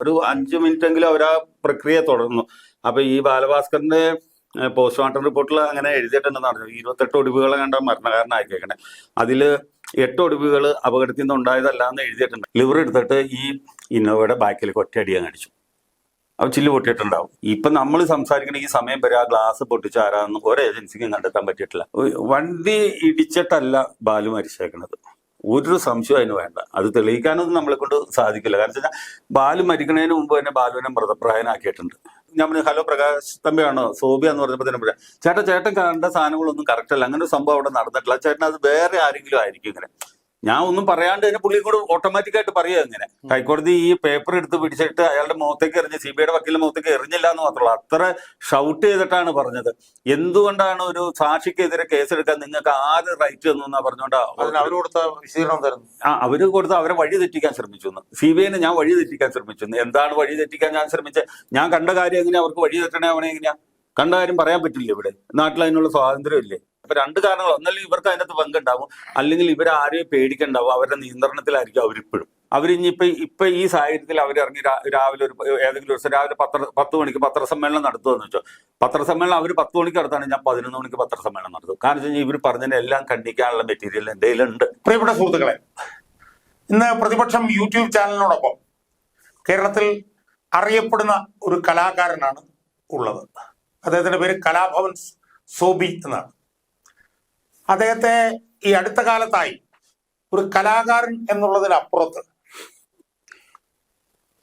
ഒരു 5 മിനിറ്റെങ്കിലും അവർ ആ പ്രക്രിയ തുടർന്നു. അപ്പൊ ഈ ബാലഭാസ്കറിന്റെ പോസ്റ്റ്മോർട്ടം റിപ്പോർട്ടിൽ അങ്ങനെ എഴുതിയിട്ടുണ്ടെന്ന് പറഞ്ഞു. 28 ഒടിവുകളെ കണ്ട മരണകാരനാക്കിയേക്കണേ. അതില് 8 ഒടിവുകൾ അപകടത്തിൽ നിന്ന് ഉണ്ടായതല്ല എന്ന് എഴുതിയിട്ടുണ്ട്. ലിവർ എടുത്തിട്ട് ഈ ഇന്നോവയുടെ ബാക്കിലേക്ക് ഒറ്റയടിയാൻ അടിച്ചു. അത് ചില്ല് പൊട്ടിയിട്ടുണ്ടാവും. ഇപ്പൊ നമ്മൾ സംസാരിക്കണ ഈ സമയം വരെ ആ ഗ്ലാസ് പൊട്ടിച്ച ആരാന്ന് ഒരു ഏജൻസിക്കും കണ്ടെത്താൻ പറ്റിയിട്ടില്ല. വണ്ടി ഇടിച്ചിട്ടല്ല ബാലു മരിച്ചേക്കണത്. ഒരു സംശയം അതിന് വേണ്ട. അത് തെളിയിക്കാനൊന്നും നമ്മളെ കൊണ്ട് സാധിക്കില്ല. കാരണം വെച്ചാൽ ബാലു മരിക്കുന്നതിന് മുമ്പ് തന്നെ ബാലുവിനെ മൃതപ്രായനാക്കിയിട്ടുണ്ട്. ഞാൻ ഹലോ പ്രകാശ് തമ്പിയാണോ സോബി എന്ന് പറഞ്ഞപ്പോൾ തന്നെ പറയാം, ചേട്ടൻ കണ്ട സാധനങ്ങളൊന്നും കറക്റ്റ് അല്ല, അങ്ങനെ ഒരു സംഭവം അവിടെ നടന്നിട്ടില്ല, ചേട്ടൻ അത് വേറെ ആരെങ്കിലും ആയിരിക്കും. ഇങ്ങനെ ഞാൻ ഒന്നും പറയാണ്ട് തന്നെ പുള്ളി കൂടെ ഓട്ടോമാറ്റിക്കായിട്ട് പറയുക. ഇങ്ങനെ ഹൈക്കോടതി ഈ പേപ്പർ എടുത്ത് പിടിച്ചിട്ട് അയാളുടെ മുഖത്തേക്ക് എറിഞ്ഞ്, CBIയുടെ വക്കീലിന്റെ മുഖത്തേക്ക് എറിഞ്ഞില്ല എന്ന് മാത്രമല്ല, അത്ര ഷൗട്ട് ചെയ്തിട്ടാണ് പറഞ്ഞത്. എന്തുകൊണ്ടാണ് ഒരു സാക്ഷിക്കെതിരെ കേസെടുക്കാൻ നിങ്ങൾക്ക് ആര് റൈറ്റ് തന്നു എന്നാ പറഞ്ഞോണ്ടാ അവർ കൊടുത്ത വിശദീകരണം തരുന്നു. അവര് കൊടുത്ത് അവരെ വഴി തെറ്റിക്കാൻ ശ്രമിച്ചു. CBIനെ ഞാൻ വഴി തെറ്റിക്കാൻ ശ്രമിച്ചു. എന്താണ് വഴി തെറ്റിക്കാൻ ഞാൻ ശ്രമിച്ചത്? ഞാൻ കണ്ട കാര്യം എങ്ങനെയാ അവർക്ക് വഴി തെറ്റണേ? അവനെ എങ്ങനെയാ കണ്ട കാര്യം പറയാൻ പറ്റില്ല. ഇവിടെ നാട്ടിൽ അതിനുള്ള സ്വാതന്ത്ര്യം ഇല്ലേ? അപ്പൊ 2 കാരണങ്ങൾ. ഒന്നല്ലെങ്കിൽ ഇവർക്ക് അതിനകത്ത് പങ്കുണ്ടാവും, അല്ലെങ്കിൽ ഇവരാരെയും പേടിക്കണ്ടാവും. അവരുടെ നിയന്ത്രണത്തിലായിരിക്കും അവരിപ്പോഴും. അവരിഞ്ഞിപ്പോ ഈ സാഹചര്യത്തിൽ അവരിറങ്ങി രാവിലെ ഏതെങ്കിലും ദിവസം രാവിലെ 10 മണിക്ക് പത്രസമ്മേളനം നടത്തുമെന്ന് വെച്ചോ. പത്രസമ്മേളനം അവർ 10 മണിക്ക് നടത്താണ്, ഞാൻ 11 മണിക്ക് പത്രസമ്മേളനം നടത്തും. കാരണം വെച്ച് കഴിഞ്ഞാൽ ഇവർ പറഞ്ഞതിനെല്ലാം ഖണ്ഡിക്കാനുള്ള മെറ്റീരിയൽ എന്തെങ്കിലും ഉണ്ട്. പ്രിയപ്പെട്ട സുഹൃത്തുക്കളെ, ഇന്ന് പ്രതിപക്ഷം യൂട്യൂബ് ചാനലിനോടൊപ്പം കേരളത്തിൽ അറിയപ്പെടുന്ന ഒരു കലാകാരനാണ് ഉള്ളത്. അദ്ദേഹത്തിന്റെ പേര് കലാഭവൻ സോബി എന്നാണ്. അദ്ദേഹത്തെ ഈ അടുത്ത കാലത്തായി ഒരു കലാകാരൻ എന്നുള്ളതിനപ്പുറത്ത്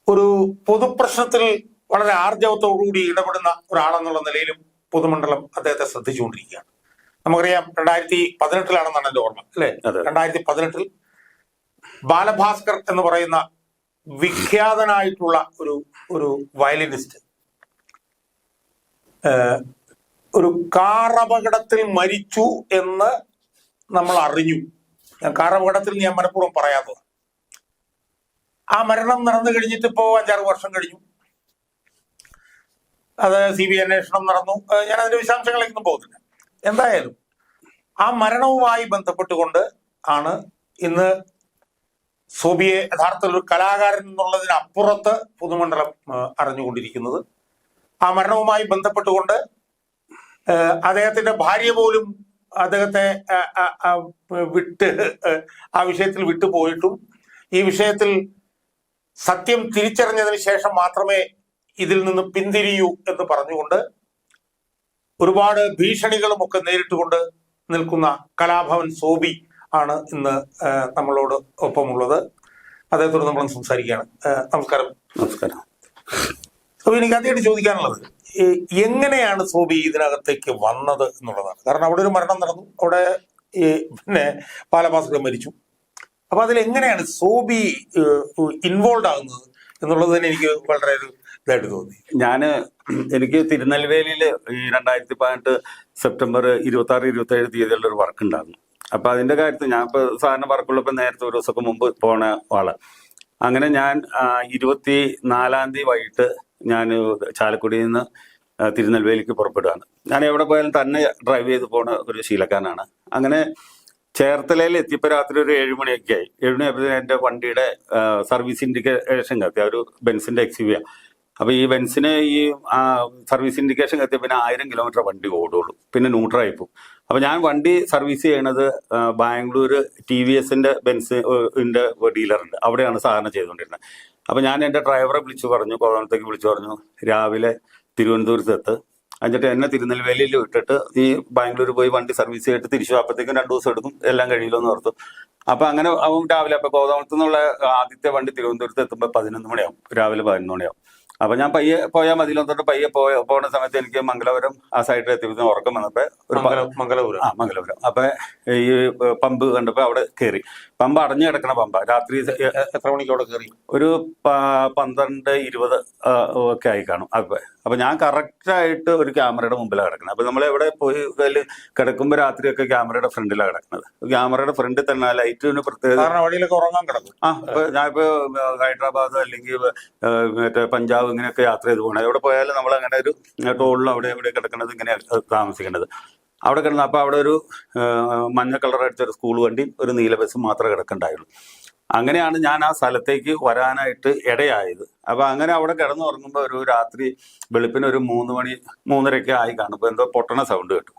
ഒരു പൊതുപ്രശ്നത്തിൽ വളരെ ആർജവത്തോടുകൂടി ഇടപെടുന്ന ഒരാളെന്നുള്ള നിലയിലും പൊതുമണ്ഡലം അദ്ദേഹത്തെ ശ്രദ്ധിച്ചുകൊണ്ടിരിക്കുകയാണ്. നമുക്കറിയാം 2018 എന്റെ ഓർമ്മ, അല്ലെ? 2018 ബാലഭാസ്കർ എന്ന് പറയുന്ന വിഖ്യാതനായിട്ടുള്ള ഒരു വയലിനിസ്റ്റ് ഒരു കാർ അപകടത്തിൽ മരിച്ചു എന്ന് നമ്മൾ അറിഞ്ഞു. കാർ അപകടത്തിൽ ഞാൻ മനഃപൂർവ്വം പറയാത്തത്. ആ മരണം നടന്നു കഴിഞ്ഞിട്ട് ഇപ്പോ 5-6 വർഷം കഴിഞ്ഞു. അത് CBI അന്വേഷണം നടന്നു. ഞാൻ അതിന്റെ വിശദാംശങ്ങളിലേക്കൊന്നും പോകുന്നില്ല. എന്തായാലും ആ മരണവുമായി ബന്ധപ്പെട്ടുകൊണ്ട് ആണ് ഇന്ന് സോബിയെ യഥാർത്ഥത്തിൽ ഒരു കലാകാരൻ എന്നുള്ളതിനപ്പുറത്ത് പൊതുമണ്ഡലം അറിഞ്ഞുകൊണ്ടിരിക്കുന്നത്. ആ മരണവുമായി ബന്ധപ്പെട്ടുകൊണ്ട് അദ്ദേഹത്തിന്റെ ഭാര്യ പോലും അദ്ദേഹത്തെ ആ വിഷയത്തിൽ വിട്ടുപോയിട്ടും ഈ വിഷയത്തിൽ സത്യം തിരിച്ചറിഞ്ഞതിന് ശേഷം മാത്രമേ ഇതിൽ നിന്ന് പിന്തിരിയൂ എന്ന് പറഞ്ഞുകൊണ്ട് ഒരുപാട് ഭീഷണികളും ഒക്കെ നേരിട്ടുകൊണ്ട് നിൽക്കുന്ന കലാഭവൻ സോബി ആണ് ഇന്ന് നമ്മളോട് ഒപ്പമുള്ളത്. അദ്ദേഹത്തോട് നമ്മൾ സംസാരിക്കുകയാണ്. നമസ്കാരം. നമസ്കാരം. സോബി, എനിക്ക് ആദ്യമായിട്ട് ചോദിക്കാനുള്ളത്, എങ്ങനെയാണ് സോബി ഇതിനകത്തേക്ക് വന്നത് എന്നുള്ളതാണ്. കാരണം അവിടെ ഒരു മരണം നടന്നു, അവിടെ ബാലഭാസ്കർ മരിച്ചു. അപ്പൊ അതിൽ എങ്ങനെയാണ് സോബി ഇൻവോൾവ് ആകുന്നത് എന്നുള്ളത് തന്നെ എനിക്ക് വളരെ ഒരു ഇതായിട്ട് തോന്നി. എനിക്ക് തിരുനെൽവേലിയില് ഈ 2018 സെപ്റ്റംബർ 26-27 തീയതികളിൽ ഒരു വർക്ക് ഉണ്ടായിരുന്നു. അപ്പൊ അതിന്റെ കാര്യത്തിൽ ഞാൻ ഇപ്പൊ സാധാരണ വർക്കുള്ളപ്പോ നേരത്തെ ഒരു ദിവസമൊക്കെ മുമ്പ് പോണ ആള്. അങ്ങനെ ഞാൻ 24-ാം തീയതി വൈകിട്ട് ഞാൻ ചാലക്കുടിയിൽ നിന്ന് തിരുനെൽവേലിക്ക് പുറപ്പെടുകയാണ്. ഞാൻ എവിടെ പോയാലും തന്നെ ഡ്രൈവ് ചെയ്ത് പോണ ഒരു ശീലക്കാരനാണ്. അങ്ങനെ ചേർത്തലയിൽ എത്തിയപ്പോൾ രാത്രി ഒരു 7 മണിയൊക്കെ ആയി. 7 മണിയായപ്പോൾ എൻ്റെ വണ്ടിയുടെ സർവീസ് ഇൻഡിക്കേഷൻ കത്തി. ഒരു ബെൻസിന്റെ XUV. അപ്പൊ ഈ ബെൻസിന് ഈ സർവീസ് ഇൻഡിക്കേഷൻ കത്തിയ പിന്നെ 1000 കിലോമീറ്റർ വണ്ടി ഓടുള്ളൂ, പിന്നെ ന്യൂട്രായി പോകും. അപ്പൊ ഞാൻ വണ്ടി സർവീസ് ചെയ്യണത് ബാംഗ്ലൂര് TVSന്റെ ബെൻസിന്റെ ഡീലറുണ്ട്, അവിടെയാണ് സാധാരണ ചെയ്തുകൊണ്ടിരുന്നത്. അപ്പൊ ഞാൻ എൻ്റെ ഡ്രൈവറെ വിളിച്ചു പറഞ്ഞു, കോതമംഗലത്തേക്ക് വിളിച്ചു പറഞ്ഞു, രാവിലെ തിരുവനന്തപുരത്ത് എന്നിട്ട് എന്നെ തിരുനെൽവേലിയിൽ വിട്ടിട്ട് ഈ ബാംഗ്ലൂർ പോയി വണ്ടി സർവീസ് ചെയ്തിട്ട് തിരിച്ചു അപ്പോഴത്തേക്കും 2 ദിവസം എടുക്കും, എല്ലാം കഴിയില്ലോ എന്ന് ഓർത്തു. അപ്പൊ അങ്ങനെ അവൻ രാവിലെ, അപ്പൊ കോതമംഗലത്ത് നിന്നുള്ള ആദ്യത്തെ വണ്ടി തിരുവനന്തപുരത്ത് എത്തുമ്പോൾ 11 മണിയാവും, രാവിലെ 11 മണിയാവും. അപ്പൊ ഞാൻ പയ്യെ പോയാൽ മതിയിലോ തൊട്ട് പയ്യെ പോണ സമയത്ത് എനിക്ക് മംഗലപുരം ആ സൈഡിൽ എത്തിയപ്പോൾ ഉറക്കം വന്നപ്പോ മംഗലപുരം അപ്പൊ ഈ പമ്പ് കണ്ടപ്പോ അവിടെ കയറി. പമ്പ് അടഞ്ഞു കിടക്കണ പമ്പ. രാത്രി എത്ര മണിക്ക് അവിടെ കയറി? ഒരു 12-20 ഒക്കെ ആയി കാണും. അപ്പൊ ഞാൻ കറക്റ്റായിട്ട് ഒരു ക്യാമറയുടെ മുമ്പിലാണ് കിടക്കുന്നത്. അപ്പൊ നമ്മൾ എവിടെ പോയി കിടക്കുമ്പോ രാത്രിയൊക്കെ ക്യാമറയുടെ ഫ്രണ്ടിലാണ് കിടക്കുന്നത്. ക്യാമറയുടെ ഫ്രണ്ടിൽ തന്നെ ലൈറ്റിന് പ്രത്യേകത. വഴിയിലൊക്കെ ഉറങ്ങാൻ കിടക്കും. ഞാനിപ്പോ ഹൈദരാബാദ് അല്ലെങ്കിൽ മറ്റേ പഞ്ചാബ് ഇങ്ങനെയൊക്കെ യാത്ര ചെയ്ത് പോകണം. എവിടെ പോയാലും നമ്മൾ അങ്ങനെ ഒരു ടോളിലും അവിടെ എവിടെ കിടക്കുന്നത് ഇങ്ങനെ താമസിക്കേണ്ടത്. അവിടെ കിടന്ന് അപ്പോൾ അവിടെ ഒരു മഞ്ഞ കളർ അടിച്ച ഒരു സ്കൂൾ വണ്ടിയും ഒരു നീല ബസ്സും മാത്രമേ കിടക്കണ്ടായുള്ളൂ. അങ്ങനെയാണ് ഞാൻ ആ സ്ഥലത്തേക്ക് വരാനായിട്ട് ഇടയായത്. അപ്പൊ അങ്ങനെ അവിടെ കിടന്നുറങ്ങുമ്പോൾ ഒരു രാത്രി വെളുപ്പിന് ഒരു 3 മണി 3:30 ആയി കാണുമ്പോൾ എന്തോ പൊട്ടണ സൗണ്ട് കേട്ടു.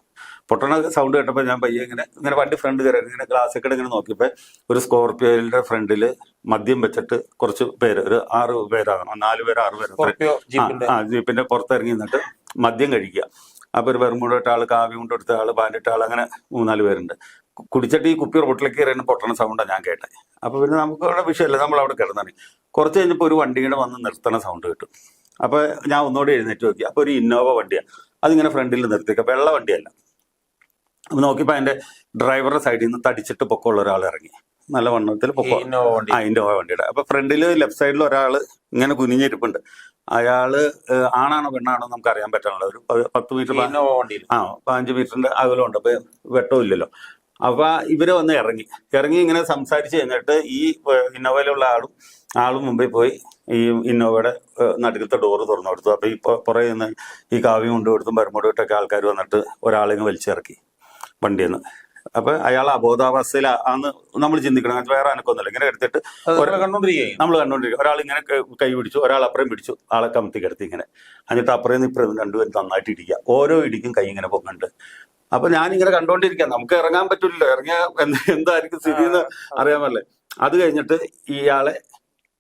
പൊട്ടണ സൗണ്ട് കേട്ടപ്പോൾ ഞാൻ പയ്യെ ഇങ്ങനെ വണ്ടി ഫ്രണ്ട് കയറി ഇങ്ങനെ ഗ്ലാസ്സിൽ ഇങ്ങനെ നോക്കിയപ്പോൾ ഒരു സ്കോർപ്പിയോയുടെ ഫ്രണ്ടിൽ മദ്യം വെച്ചിട്ട് കുറച്ച് പേര്, ഒരു 6 പേരാകണം, 4 പേര് 6 പേര് ജീപ്പിന്റെ പുറത്തിറങ്ങി നിന്നിട്ട് മദ്യം കഴിക്കുക. അപ്പൊ ഒരു വെറുമുണ്ടിട്ട ആള്, കാവ്യ കൊണ്ടെടുത്ത ആള്, പാൻഡിട്ട ആള്, അങ്ങനെ 3-4 പേരുണ്ട്. കുടിച്ചിട്ട് ഈ കുപ്പി റോട്ടിലേക്ക് കയറിയ പൊട്ടണ സൗണ്ടാണ് ഞാൻ കേട്ടെ. അപ്പൊ പിന്നെ നമുക്ക് അവിടെ വിഷയമല്ല, നമ്മൾ അവിടെ കിടന്നാണ്. കുറച്ച് കഴിഞ്ഞപ്പോൾ ഒരു വണ്ടിയുടെ വന്ന് നിർത്തണ സൗണ്ട് കിട്ടും. അപ്പൊ ഞാൻ ഒന്നുകൂടി എഴുന്നേറ്റ് നോക്കി. അപ്പൊ ഒരു ഇന്നോവ വണ്ടിയാണ്, അതിങ്ങനെ ഫ്രണ്ടിൽ നിർത്തിയേക്ക, വെള്ള വണ്ടിയല്ല. അപ്പൊ നോക്കിയപ്പോ അതിന്റെ ഡ്രൈവറുടെ സൈഡിൽ നിന്ന് തടിച്ചിട്ട് പൊക്കമുള്ള ഒരാൾ ഇറങ്ങി, നല്ല വണ്ണത്തിൽ പൊക്കോ. ഇന്നോവ വണ്ടിയുടെ. അപ്പൊ ഫ്രണ്ടില് ലെഫ്റ്റ് സൈഡിൽ ഒരാള് ഇങ്ങനെ കുനിഞ്ഞിരിപ്പുണ്ട്. അയാള് ആണാണോ പെണ്ണാണോ നമുക്ക് അറിയാൻ പറ്റാനുള്ള ഒരു 10 മീറ്റർ 15 മീറ്ററിന്റെ അകലമുണ്ട്. അപ്പൊ വെട്ടവും ഇല്ലല്ലോ. അപ്പൊ ഇവര് വന്ന് ഇറങ്ങി ഇങ്ങനെ സംസാരിച്ച് കഴിഞ്ഞിട്ട് ഈ ഇന്നോവയിലുള്ള ആളും മുമ്പിൽ പോയി ഈ ഇന്നോവയുടെ നടുക്കത്തെ ഡോറ് തുറന്നു കൊടുത്തു. അപ്പൊ ഈ പുറകെ നിന്ന് ഈ കാവ്യം കൊണ്ട് കൊടുത്തും പരമോട് വിട്ടൊക്കെ ആൾക്കാർ വന്നിട്ട് ഒരാളിങ്ങ് വലിച്ചിറക്കി വണ്ടിയിൽ നിന്ന്. അപ്പൊ അയാൾ അബോധാവസ്ഥയിലാന്ന് നമ്മൾ ചിന്തിക്കണം. അങ്ങനത്തെ വേറെ അനക്കൊന്നുമില്ല. ഇങ്ങനെ എടുത്തിട്ട് നമ്മൾ കണ്ടോണ്ടിരിക്കും. ഒരാൾ ഇങ്ങനെ കൈ പിടിച്ചു, ഒരാൾ അപ്പുറം പിടിച്ചു, ആളെ കമത്തി കിടത്തി ഇങ്ങനെ. എന്നിട്ട് അപ്പുറം നിന്ന് ഇപ്പുറം രണ്ടുപേരും നന്നായിട്ട് ഇടിക്കുക. ഓരോ ഇടിക്കും കൈ ഇങ്ങനെ പൊങ്ങുന്നുണ്ട്. അപ്പൊ ഞാനിങ്ങനെ കണ്ടോണ്ടിരിക്കാം. നമുക്ക് ഇറങ്ങാൻ പറ്റില്ലല്ലോ, ഇറങ്ങിയ എന്തായിരിക്കും സ്ഥിതി എന്ന് അറിയാൻ പറ്റില്ലേ. അത് കഴിഞ്ഞിട്ട് ഇയാളെ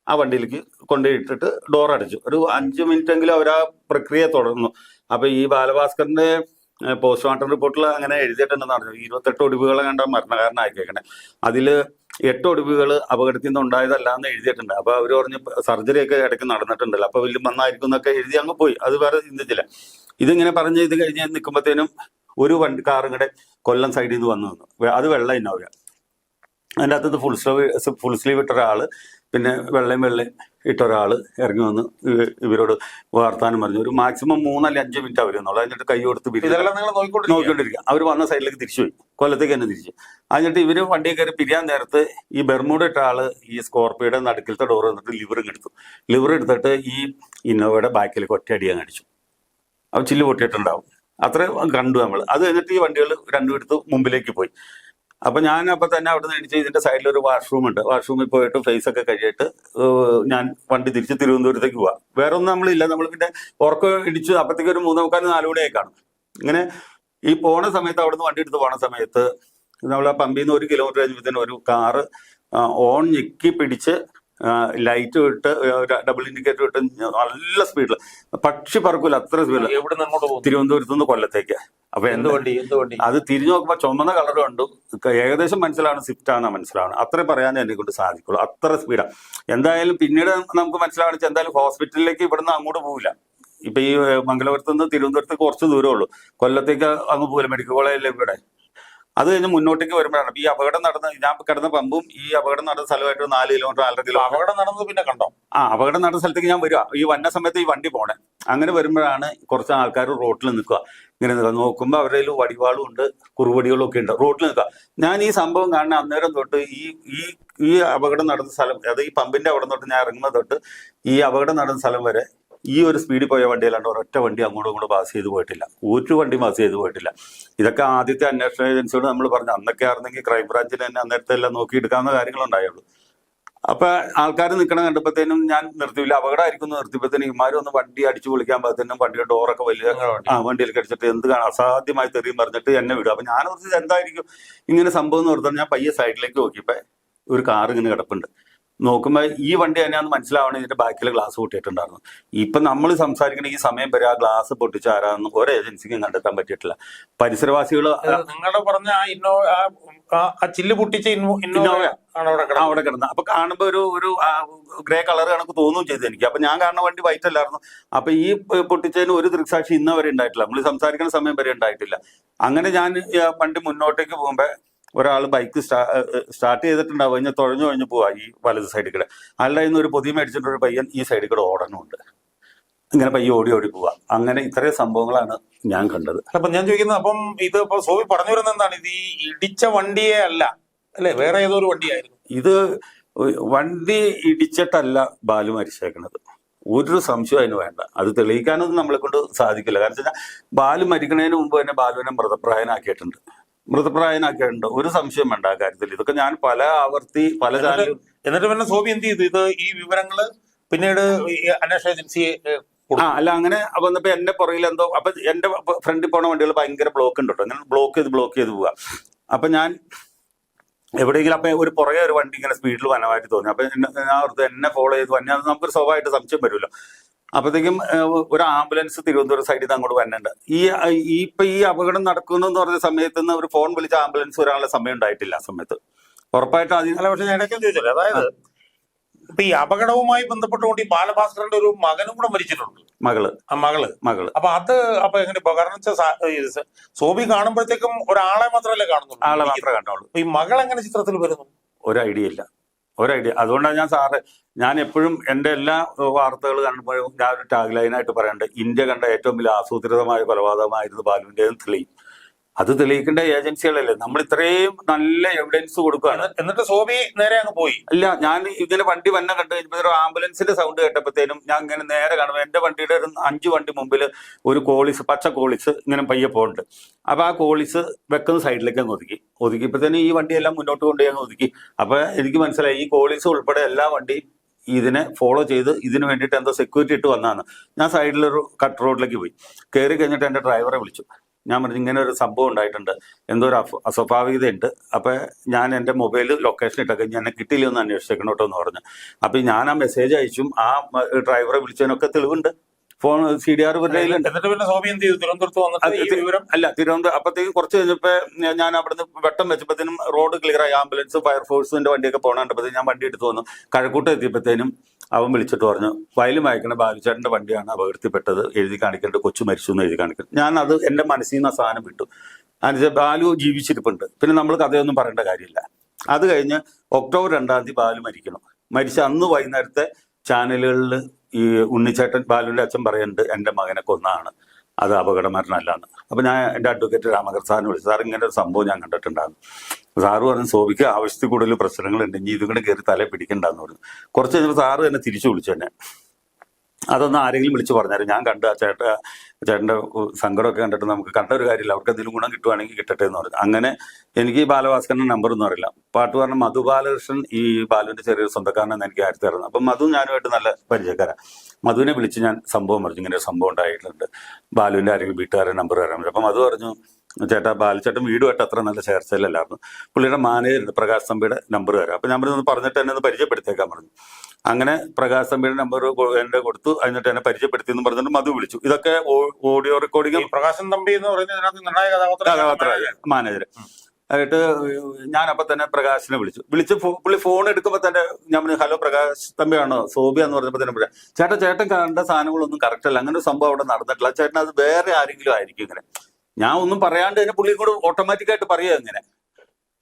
ആ വണ്ടിയിലേക്ക് കൊണ്ടുപോയിട്ടിട്ട് ഡോർ അടച്ചു. ഒരു 5 മിനിറ്റെങ്കിലും അവർ ആ പ്രക്രിയ തുടർന്നു. അപ്പൊ ഈ ബാലഭാസ്കറിന്റെ പോസ്റ്റ്മോർട്ടം റിപ്പോർട്ടിൽ അങ്ങനെ എഴുതിയിട്ടുണ്ടെന്ന് പറഞ്ഞു. 28 ഒടിവുകളെ കണ്ട മരണകാരനാക്കിയേക്കണേ. അതില് 8 ഒടിവുകൾ അപകടത്തിൽ നിന്ന് ഉണ്ടായതല്ല എന്ന് എഴുതിയിട്ടുണ്ട്. അപ്പൊ അവർ പറഞ്ഞ് സർജറി ഒക്കെ ഇടയ്ക്ക് നടന്നിട്ടുണ്ടല്ലോ, അപ്പൊ വലിയ നന്നായിരിക്കും എന്നൊക്കെ എഴുതി അങ്ങ് പോയി. അത് വേറെ ചിന്തിച്ചില്ല. ഇതിങ്ങനെ പറഞ്ഞ് ഇത് കഴിഞ്ഞ് നിൽക്കുമ്പോഴത്തേനും ഒരു കാറും കൂടെ കൊല്ലം സൈഡിൽ നിന്ന് വന്നു. അത് വെള്ള ഇന്നോവ. അതിൻ്റെ അകത്ത് ഫുൾ സ്ലീവ് ഇട്ട ഒരാള്, പിന്നെ വെള്ളയും ഇട്ട ഒരാള് ഇറങ്ങി വന്ന് ഇവരോട് വർത്താനം പറഞ്ഞു. ഒരു മാക്സിമം 3 അല്ലെങ്കിൽ 5 മിനിറ്റ് അവരെന്നുള്ളൂ. എന്നിട്ട് കൈ കൊടുത്ത് നോക്കിക്കൊണ്ടിരിക്കുക. അവർ വന്ന സൈഡിലേക്ക് തിരിച്ചുപോയി, കൊല്ലത്തേക്ക് തന്നെ തിരിച്ചു. എന്നിട്ട് ഇവര് വണ്ടി കയറി പിരിയാൻ നേരത്ത് ഈ ബെർമൂഡ ഇട്ട ആള് ഈ സ്കോർപ്പിയോയുടെ നടുക്കിലത്തെ ഡോർ വന്നിട്ട് ലിവർ എടുത്തിട്ട് ഈ ഇന്നോവയുടെ ബാക്കിലേക്ക് ഒറ്റയടിയാൻ കാണിച്ചു. അവ ചില്ല് പൊട്ടിയിട്ടുണ്ടാവും. അത്ര കണ്ടു നമ്മൾ. അത് കഴിഞ്ഞിട്ട് ഈ വണ്ടികൾ രണ്ടും എടുത്ത് മുമ്പിലേക്ക് പോയി. അപ്പൊ ഞാൻ അപ്പൊ തന്നെ അവിടെ നിന്ന് എണിച്ച് ഇതിന്റെ സൈഡിൽ ഒരു വാഷ്റൂം ഉണ്ട്. വാഷ്റൂമിൽ പോയിട്ട് ഫേസ് ഒക്കെ കഴിയിട്ട് ഞാൻ വണ്ടി തിരിച്ച് തിരുവനന്തപുരത്തേക്ക് പോവാം. വേറെ ഒന്നും നമ്മളില്ല. നമ്മൾ പിന്നെ ഉറക്കം ഇടിച്ചു. അപ്പത്തേക്ക് ഒരു 3:45-4 മണിയായി കാണും. ഇങ്ങനെ ഈ പോണ സമയത്ത് അവിടുന്ന് വണ്ടി എടുത്ത് പോണ സമയത്ത് നമ്മൾ ആ പമ്പിൽ നിന്ന് 1 കിലോമീറ്റർ കഴിഞ്ഞപ്പോഴത്തേനും ഒരു കാറ് ഓൺ ഞെക്കി പിടിച്ച് ലൈറ്റ് ഇട്ട് ഡബിൾ ഇൻഡിക്കേറ്റർ ഇട്ട് നല്ല സ്പീഡിൽ, പക്ഷി പറക്കൂല അത്ര സ്പീഡിൽ തിരുവനന്തപുരത്ത് നിന്ന് കൊല്ലത്തേക്ക്. അപ്പൊ എന്ത് വണ്ടി അത് തിരിഞ്ഞു നോക്കുമ്പോ ചുമന്ന കളർ കണ്ടു. ഏകദേശം മനസ്സിലാണ് സ്വിഫ്റ്റ് ആണെന്ന് മനസ്സിലാണ്. അത്രേ പറയാനേ എന്നെ കൊണ്ട് സാധിക്കുള്ളൂ. അത്ര സ്പീഡാണ്. എന്തായാലും പിന്നീട് നമുക്ക് മനസ്സിലാവണിച്ച് എന്തായാലും ഹോസ്പിറ്റലിലേക്ക് ഇവിടുന്ന് അങ്ങോട്ട് പോവില്ല. ഇപ്പൊ ഈ മംഗലപുരത്ത് നിന്ന് തിരുവനന്തപുരത്തേക്ക് കുറച്ച് ദൂരമേ ഉള്ളൂ. കൊല്ലത്തേക്ക് അങ്ങ് പോകില്ല, മെഡിക്കൽ കോളേജിലെ ഇവിടെ. അത് കഴിഞ്ഞ് മുന്നോട്ടേക്ക് വരുമ്പോഴാണ് ഈ അപകടം നടന്ന, ഞാൻ കിടന്ന പമ്പും ഈ അപകടം നടന്ന സ്ഥലമായിട്ട് 4 കിലോമീറ്റർ 1.5 കിലോമീറ്റർ. അപകടം നടന്നത് പിന്നെ കണ്ടോ? അപകടം നടന്ന സ്ഥലത്തേക്ക് ഞാൻ വരിക. ഈ വന്ന സമയത്ത് ഈ വണ്ടി പോണേ. അങ്ങനെ വരുമ്പോഴാണ് കുറച്ച് ആൾക്കാർ റോട്ടിൽ നിൽക്കുക. ഇങ്ങനെ നിൽക്കുക. നോക്കുമ്പോൾ അവരുടെ കയ്യിൽ വടിവാളും ഉണ്ട്, കുറുവടികളും ഒക്കെ ഉണ്ട്. റോട്ടിൽ നിൽക്കുക. ഞാൻ ഈ സംഭവം കാണുന്ന അന്നേരം തൊട്ട് ഈ അപകടം നടന്ന സ്ഥലം, അതായത് ഈ പമ്പിന്റെ അവിടെ തൊട്ട് ഞാൻ ഇറങ്ങുമ്പോൾ തൊട്ട് ഈ അപകടം നടന്ന സ്ഥലം വരെ ഈ ഒരു സ്പീഡിൽ പോയ വണ്ടിയല്ലാണ്ട് ഒരൊറ്റ വണ്ടി അങ്ങോട്ടും ഇങ്ങോട്ടും പാസ് ചെയ്ത് പോയിട്ടില്ല. ഒരു വണ്ടി പാസ് ചെയ്ത് പോയിട്ടില്ല. ഇതൊക്കെ ആദ്യത്തെ അന്വേഷണ ഏജൻസിയോട് നമ്മൾ പറഞ്ഞു. അന്നൊക്കെ ആയിരുന്നെങ്കിൽ ക്രൈംബ്രാഞ്ചിൽ തന്നെ അന്നേരത്തെ എല്ലാം നോക്കിയെടുക്കാവുന്ന കാര്യങ്ങളുണ്ടായുള്ളൂ. അപ്പൊ ആൾക്കാർ നിൽക്കണം കണ്ടപ്പോഴത്തേനും ഞാൻ നിർത്തിയില്ല. അപകടമായിരിക്കും നിർത്തിയപ്പോഴത്തേനും ഇമാരും ഒന്ന് വണ്ടി അടിച്ചു പൊളിക്കാൻ പറ്റുന്ന വണ്ടിയുടെ ഡോറൊക്കെ വലിയ വണ്ടിയിലേക്ക് അടിച്ചിട്ട് എന്ത് കാണാം അസാധ്യമായി തെറിയും പറഞ്ഞിട്ട് എന്നെ വിടും. അപ്പൊ ഞാൻ ഓർത്തിട്ട് എന്തായിരിക്കും ഇങ്ങനെ സംഭവം എന്ന് ഓർത്താൽ ഞാൻ പയ്യെ സൈഡിലേക്ക് നോക്കിയപ്പോ ഒരു കാർ ഇങ്ങനെ കിടപ്പുണ്ട്. നോക്കുമ്പോ ഈ വണ്ടി തന്നെയാന്ന് മനസ്സിലാവണം. ഇതിന്റെ ബാക്കിലെ ഗ്ലാസ് പൊട്ടിയിട്ടുണ്ടായിരുന്നു. ഇപ്പൊ നമ്മൾ സംസാരിക്കണ ഈ സമയം വരെ ആ ഗ്ലാസ് പൊട്ടിച്ച ആരാന്ന് ഒരു ഏജൻസിക്കും കണ്ടെത്താൻ പറ്റിയിട്ടില്ല. പരിസരവാസികൾ നിങ്ങളുടെ പറഞ്ഞ ചില്ല് പൊട്ടിച്ച ഇന്നോവ അവിടെ കിടന്ന അപ്പൊ കാണുമ്പോ ഒരു ഗ്രേ കളർ കണക്ക് തോന്നുകയും ചെയ്തു എനിക്ക്. അപ്പൊ ഞാൻ കാണുന്ന വണ്ടി വൈറ്റ് അല്ലായിരുന്നു. അപ്പൊ ഈ പൊട്ടിച്ചതിന് ഒരു ദൃക്സാക്ഷി ഇന്ന വരെ ഉണ്ടായിട്ടില്ല. നമ്മൾ സംസാരിക്കുന്ന സമയം വരെ ഉണ്ടായിട്ടില്ല. അങ്ങനെ ഞാൻ വണ്ടി മുന്നോട്ടേക്ക് പോകുമ്പോ ഒരാൾ ബൈക്ക് സ്റ്റാർട്ട് ചെയ്തിട്ടുണ്ടാവും. കഴിഞ്ഞ തുഴഞ്ഞു പോവാ ഈ വലത് സൈഡിൽ കൂടെ. അല്ലായിരുന്നു ഒരു പൊതി മേടിച്ചിട്ട് ഒരു പയ്യൻ ഈ സൈഡിൽ കൂടെ ഓടണമുണ്ട്. ഇങ്ങനെ പയ്യെ ഓടി പോവാ. അങ്ങനെ ഇത്രയും സംഭവങ്ങളാണ് ഞാൻ കണ്ടത്. അപ്പൊ ഞാൻ ചോദിക്കുന്നത്, അപ്പം ഇത് ഇപ്പൊ സോവി പറഞ്ഞു വരുന്നത് എന്താണ്? ഇത് ഈ ഇടിച്ച വണ്ടിയെ അല്ലേ, വേറെ ഏതോ ഒരു വണ്ടിയായിരുന്നു. ഇത് വണ്ടി ഇടിച്ചിട്ടല്ല ബാലു മരിച്ചേക്കണത്. ഒരു സംശയം അതിന് വേണ്ട. അത് തെളിയിക്കാനൊന്നും നമ്മളെ കൊണ്ട് സാധിക്കില്ല. കാരണം വെച്ചാൽ ബാലു മരിക്കുന്നതിന് മുമ്പ് തന്നെ ബാലുവിനെ മൃതപ്രായനാക്കിയിട്ടുണ്ട്. ഒരു സംശയം വേണ്ട ആ കാര്യത്തിൽ. ഇതൊക്കെ ഞാൻ പല ആവർത്തി പല ചാനലും. എന്നിട്ട് പിന്നെ സോബി എന്ത് ചെയ്തു? ഇത് ഈ വിവരങ്ങള് പിന്നീട് അന്വേഷണ ഏജൻസിയെ അല്ല അങ്ങനെ വന്നപ്പോ എന്റെ പുറകിൽ എന്തോ, അപ്പൊ എന്റെ ഫ്രണ്ടിൽ പോണ വണ്ടികൾ ഭയങ്കര ബ്ലോക്ക് ഉണ്ട് കേട്ടോ. ഞാൻ ബ്ലോക്ക് ചെയ്ത് പോവുക. അപ്പൊ ഞാൻ എവിടെയെങ്കിലും അപ്പൊ ഒരു പുറകെ ഒരു വണ്ടി ഇങ്ങനെ സ്പീഡിൽ വനമായിട്ട് തോന്നി. അപ്പൊ ഞാൻ ഓർത്ത് എന്നെ ഫോളോ ചെയ്ത് വന്നാൽ നമുക്കൊരു സ്വാഭാവികമായിട്ട് സംശയം വരുമല്ലോ. അപ്പോഴത്തേക്കും ഒരു ആംബുലൻസ് തിരുവനന്തപുരം സൈഡിൽ നിന്ന് അങ്ങോട്ട് വന്നിട്ടുണ്ട്. ഈ അപകടം നടക്കുന്നു എന്ന് പറഞ്ഞ സമയത്ത് നിന്ന് ഒരു ഫോൺ വിളിച്ച ആംബുലൻസ് വരാനുള്ള സമയം ഉണ്ടായിട്ടില്ല ആ സമയത്ത്. ഉറപ്പായിട്ടും അതിന്. അല്ല, പക്ഷെ ഞാൻ ഇടയ്ക്ക് ചോദിച്ചല്ലോ, അതായത് ഇപ്പൊ ഈ അപകടവുമായി ബന്ധപ്പെട്ടുകൊണ്ട് ഈ ബാലഭാസ്കറിന്റെ ഒരു മകനും കൂടെ മരിച്ചിട്ടുണ്ട്. മകള്. അപ്പൊ എങ്ങനെ? കാരണം വെച്ചാൽ സോബി കാണുമ്പോഴത്തേക്കും ഒരാളെ മാത്രമല്ലേ കാണുന്നുള്ളൂ. ഈ മകൾ എങ്ങനെ ചിത്രത്തിൽ വരുന്നു? ഒരു ഐഡിയ ഇല്ല. അതുകൊണ്ടാണ് ഞാൻ എപ്പോഴും എന്റെ എല്ലാ വാർത്തകൾ കാണുമ്പോഴും ഞാൻ ഒരു ടാഗ് ലൈനായിട്ട് പറയേണ്ടത്, ഇന്ത്യ കണ്ട ഏറ്റവും വലിയ ആസൂത്രിതമായ കൊലപാതകമായിരുന്നു ബാലുവിന്റെ തെളിയും. അത് തെളിയിക്കേണ്ട ഏജൻസികളല്ലേ. നമ്മൾ ഇത്രയും നല്ല എവിഡൻസ് കൊടുക്കുകയാണ്. എന്നിട്ട് സോബി നേരെ അങ്ങ് പോയി. ഇല്ല, ഞാൻ ഇങ്ങനെ വണ്ടി വന്ന കണ്ടു കഴിഞ്ഞപ്പോൾ ഒരു ആംബുലൻസിന്റെ സൗണ്ട് കേട്ടപ്പോഴത്തേനും ഞാൻ ഇങ്ങനെ നേരെ കാണുമ്പോൾ എന്റെ വണ്ടിയുടെ ഒരു 5 വണ്ടി മുമ്പിൽ ഒരു പച്ച കോളിസ് ഇങ്ങനെ പയ്യെ പോകുന്നുണ്ട്. അപ്പൊ ആ കോളിസ് വെക്കുന്ന സൈഡിലേക്ക് അങ്ങ് ഒതുക്കിയപ്പോഴത്തേനും ഈ വണ്ടിയെല്ലാം മുന്നോട്ട് കൊണ്ടുപോയി അങ്ങ് ഒതുക്കി. അപ്പൊ എനിക്ക് മനസ്സിലായി ഈ കോളിസ് ഉൾപ്പെടെ എല്ലാ വണ്ടിയും ഇതിനെ ഫോളോ ചെയ്ത് ഇതിന് വേണ്ടിയിട്ട് എന്തോ സെക്യൂരിറ്റി ഇട്ട് വന്നതാണ്. ഞാൻ സൈഡിലൊരു കട്ട് റോഡിലേക്ക് പോയി. കയറി കഴിഞ്ഞിട്ട് എന്റെ ഡ്രൈവറെ വിളിച്ചു. ഞാൻ പറഞ്ഞു ഇങ്ങനെ ഒരു സംഭവം ഉണ്ടായിട്ടുണ്ട്, എന്തോ ഒരു അസ്വാഭാവികതയുണ്ട്. അപ്പൊ ഞാൻ എന്റെ മൊബൈൽ ലൊക്കേഷൻ ഇട്ടൊക്കെ എന്നെ കിട്ടിയില്ല ഒന്ന് അന്വേഷിച്ചേക്കണം കേട്ടോ എന്ന് പറഞ്ഞു. അപ്പൊ ഞാൻ ആ മെസ്സേജ് അയച്ചും ആ ഡ്രൈവറെ വിളിച്ചതിനൊക്കെ തെളിവുണ്ട്. Phone CDR Thiruvananthapuram. അപ്പത്തേക്കും കുറച്ച് കഴിഞ്ഞപ്പോ ഞാൻ അവിടുന്ന് വെട്ടം വെച്ചപ്പോഴത്തേനും റോഡ് ക്ലിയർ ആയി. ആംബുലൻസ് ഫയർഫോഴ്സിന്റെ വണ്ടിയൊക്കെ പോകണപ്പോഴത്തേക്കും ഞാൻ വണ്ടി എടുത്തു വന്നു. കഴക്കൂട്ട് എത്തിയപ്പോഴത്തേനും അവൻ വിളിച്ചിട്ട് പറഞ്ഞു, വയലും വായിക്കണ ബാലുചേട്ടന്റെ വണ്ടിയാണ് അപകടത്തിൽപ്പെട്ടത്, എഴുതി കാണിക്കേണ്ടത്, കൊച്ചു മരിച്ചു എന്ന് എഴുതി കാണിക്കണം. ഞാൻ അത് എന്റെ മനസ്സിൽ നിന്ന് ആ സാധനം വിട്ടു. അതിന് ബാലു ജീവിച്ചിരിപ്പുണ്ട്, പിന്നെ നമ്മൾ കഥയൊന്നും പറയേണ്ട കാര്യമില്ല. അത് കഴിഞ്ഞ് ഒക്ടോബർ 2-ാം തീയതി ബാലു മരിച്ച അന്ന് വൈകുന്നേരത്തെ ചാനലുകളിൽ ഈ ഉണ്ണിച്ചേട്ടൻ, ബാലുവിന്റെ അച്ഛൻ പറയുന്നുണ്ട് എന്റെ മകനെ കൊന്നാണ്, അത് അപകടമരണമല്ലാന്ന്. അപ്പൊ ഞാൻ എന്റെ അഡ്വക്കേറ്റ് രാമകൃഷ്ണൻ സാറിന് വിളിച്ചു. സാർ ഇങ്ങനെ ഒരു സംഭവം ഞാൻ കണ്ടിട്ടുണ്ടായിരുന്നു. സാറ് പറഞ്ഞു സോബിക്ക് ആവശ്യത്തിൽ കൂടുതൽ പ്രശ്നങ്ങളുണ്ടെങ്കിൽ ഇതും കൂടെ കയറി തല പിടിക്കണ്ടെന്ന് പറഞ്ഞു. കുറച്ച് കഴിഞ്ഞപ്പോൾ സാറ് തന്നെ തിരിച്ചു വിളിച്ചു എന്നെ. അതൊന്ന് ആരെങ്കിലും വിളിച്ച് പറഞ്ഞാലും ഞാൻ കണ്ട ചേട്ടന്റെ സങ്കടമൊക്കെ കണ്ടിട്ട് നമുക്ക് കണ്ട ഒരു കാര്യമില്ല, അവർക്ക് എന്തെങ്കിലും ഗുണം കിട്ടുവാണെങ്കിൽ കിട്ടട്ടെ എന്ന് പറഞ്ഞു. അങ്ങനെ എനിക്ക് ബാലഭാസ്കറിന്റെ നമ്പർ ഒന്നും അറിയില്ല. പാട്ടുകാരൻ മധു ബാലകൃഷ്ണൻ ഈ ബാലുവിന്റെ ചെറിയൊരു സ്വന്തക്കാരനെന്ന് എനിക്ക് ആയിരത്തി അറിയുന്നത്. അപ്പം മധു ഞാനുമായിട്ട് നല്ല പരിചയക്കാരാണ്. മധുവിനെ വിളിച്ച് ഞാൻ സംഭവം പറഞ്ഞു, ഇങ്ങനെ ഒരു സംഭവം ഉണ്ടായിട്ടുണ്ട്, ബാലുവിന്റെ ആരെങ്കിലും വീട്ടുകാരുടെ നമ്പർ തരാൻ പറ്റും. അപ്പം മധു പറഞ്ഞു, ചേട്ടാ ബാലുചേട്ടൻ വീടുമായിട്ട് അത്ര നല്ല ചേർച്ചയിലല്ലായിരുന്നു, പുള്ളിയുടെ മാനേജർ പ്രകാശ് തമ്പിയുടെ നമ്പർ തരാം. അപ്പൊ ഞാൻ പറഞ്ഞിട്ട് എന്നെ ഒന്ന് പരിചയപ്പെടുത്തേക്കാൻ പറഞ്ഞു. അങ്ങനെ പ്രകാശ് തമ്പിയുടെ നമ്പർ എന്റെ കൊടുത്തു. എന്നിട്ട് എന്നെ പരിചയപ്പെടുത്തി എന്ന് പറഞ്ഞിട്ട് മധു വിളിച്ചു. ഇതൊക്കെ ഓഡിയോ റെക്കോർഡിംഗ്. പ്രകാശൻ തമ്പി എന്ന് പറയുന്നത് മാനേജർ ആയിട്ട് ഞാൻ അപ്പൊ തന്നെ പ്രകാശിനെ വിളിച്ച് പുള്ളി ഫോൺ എടുക്കുമ്പോ തന്നെ ഞാൻ പറഞ്ഞു, ഹലോ പ്രകാശ് തമ്പിയാണോ? സോബിയാന്ന് പറഞ്ഞപ്പോ തന്നെ ചേട്ടൻ കണ്ട സാധനങ്ങളൊന്നും കറക്റ്റ് അല്ല, അങ്ങനെ ഒരു സംഭവം അവിടെ നടന്നിട്ടില്ല, ചേട്ടൻ അത് വേറെ ആരെങ്കിലും ആയിരിക്കും. ഇങ്ങനെ ഞാൻ ഒന്നും പറയാണ്ട് തന്നെ പുള്ളിയും കൂടെ ഓട്ടോമാറ്റിക്കായിട്ട് പറയുക ഇങ്ങനെ.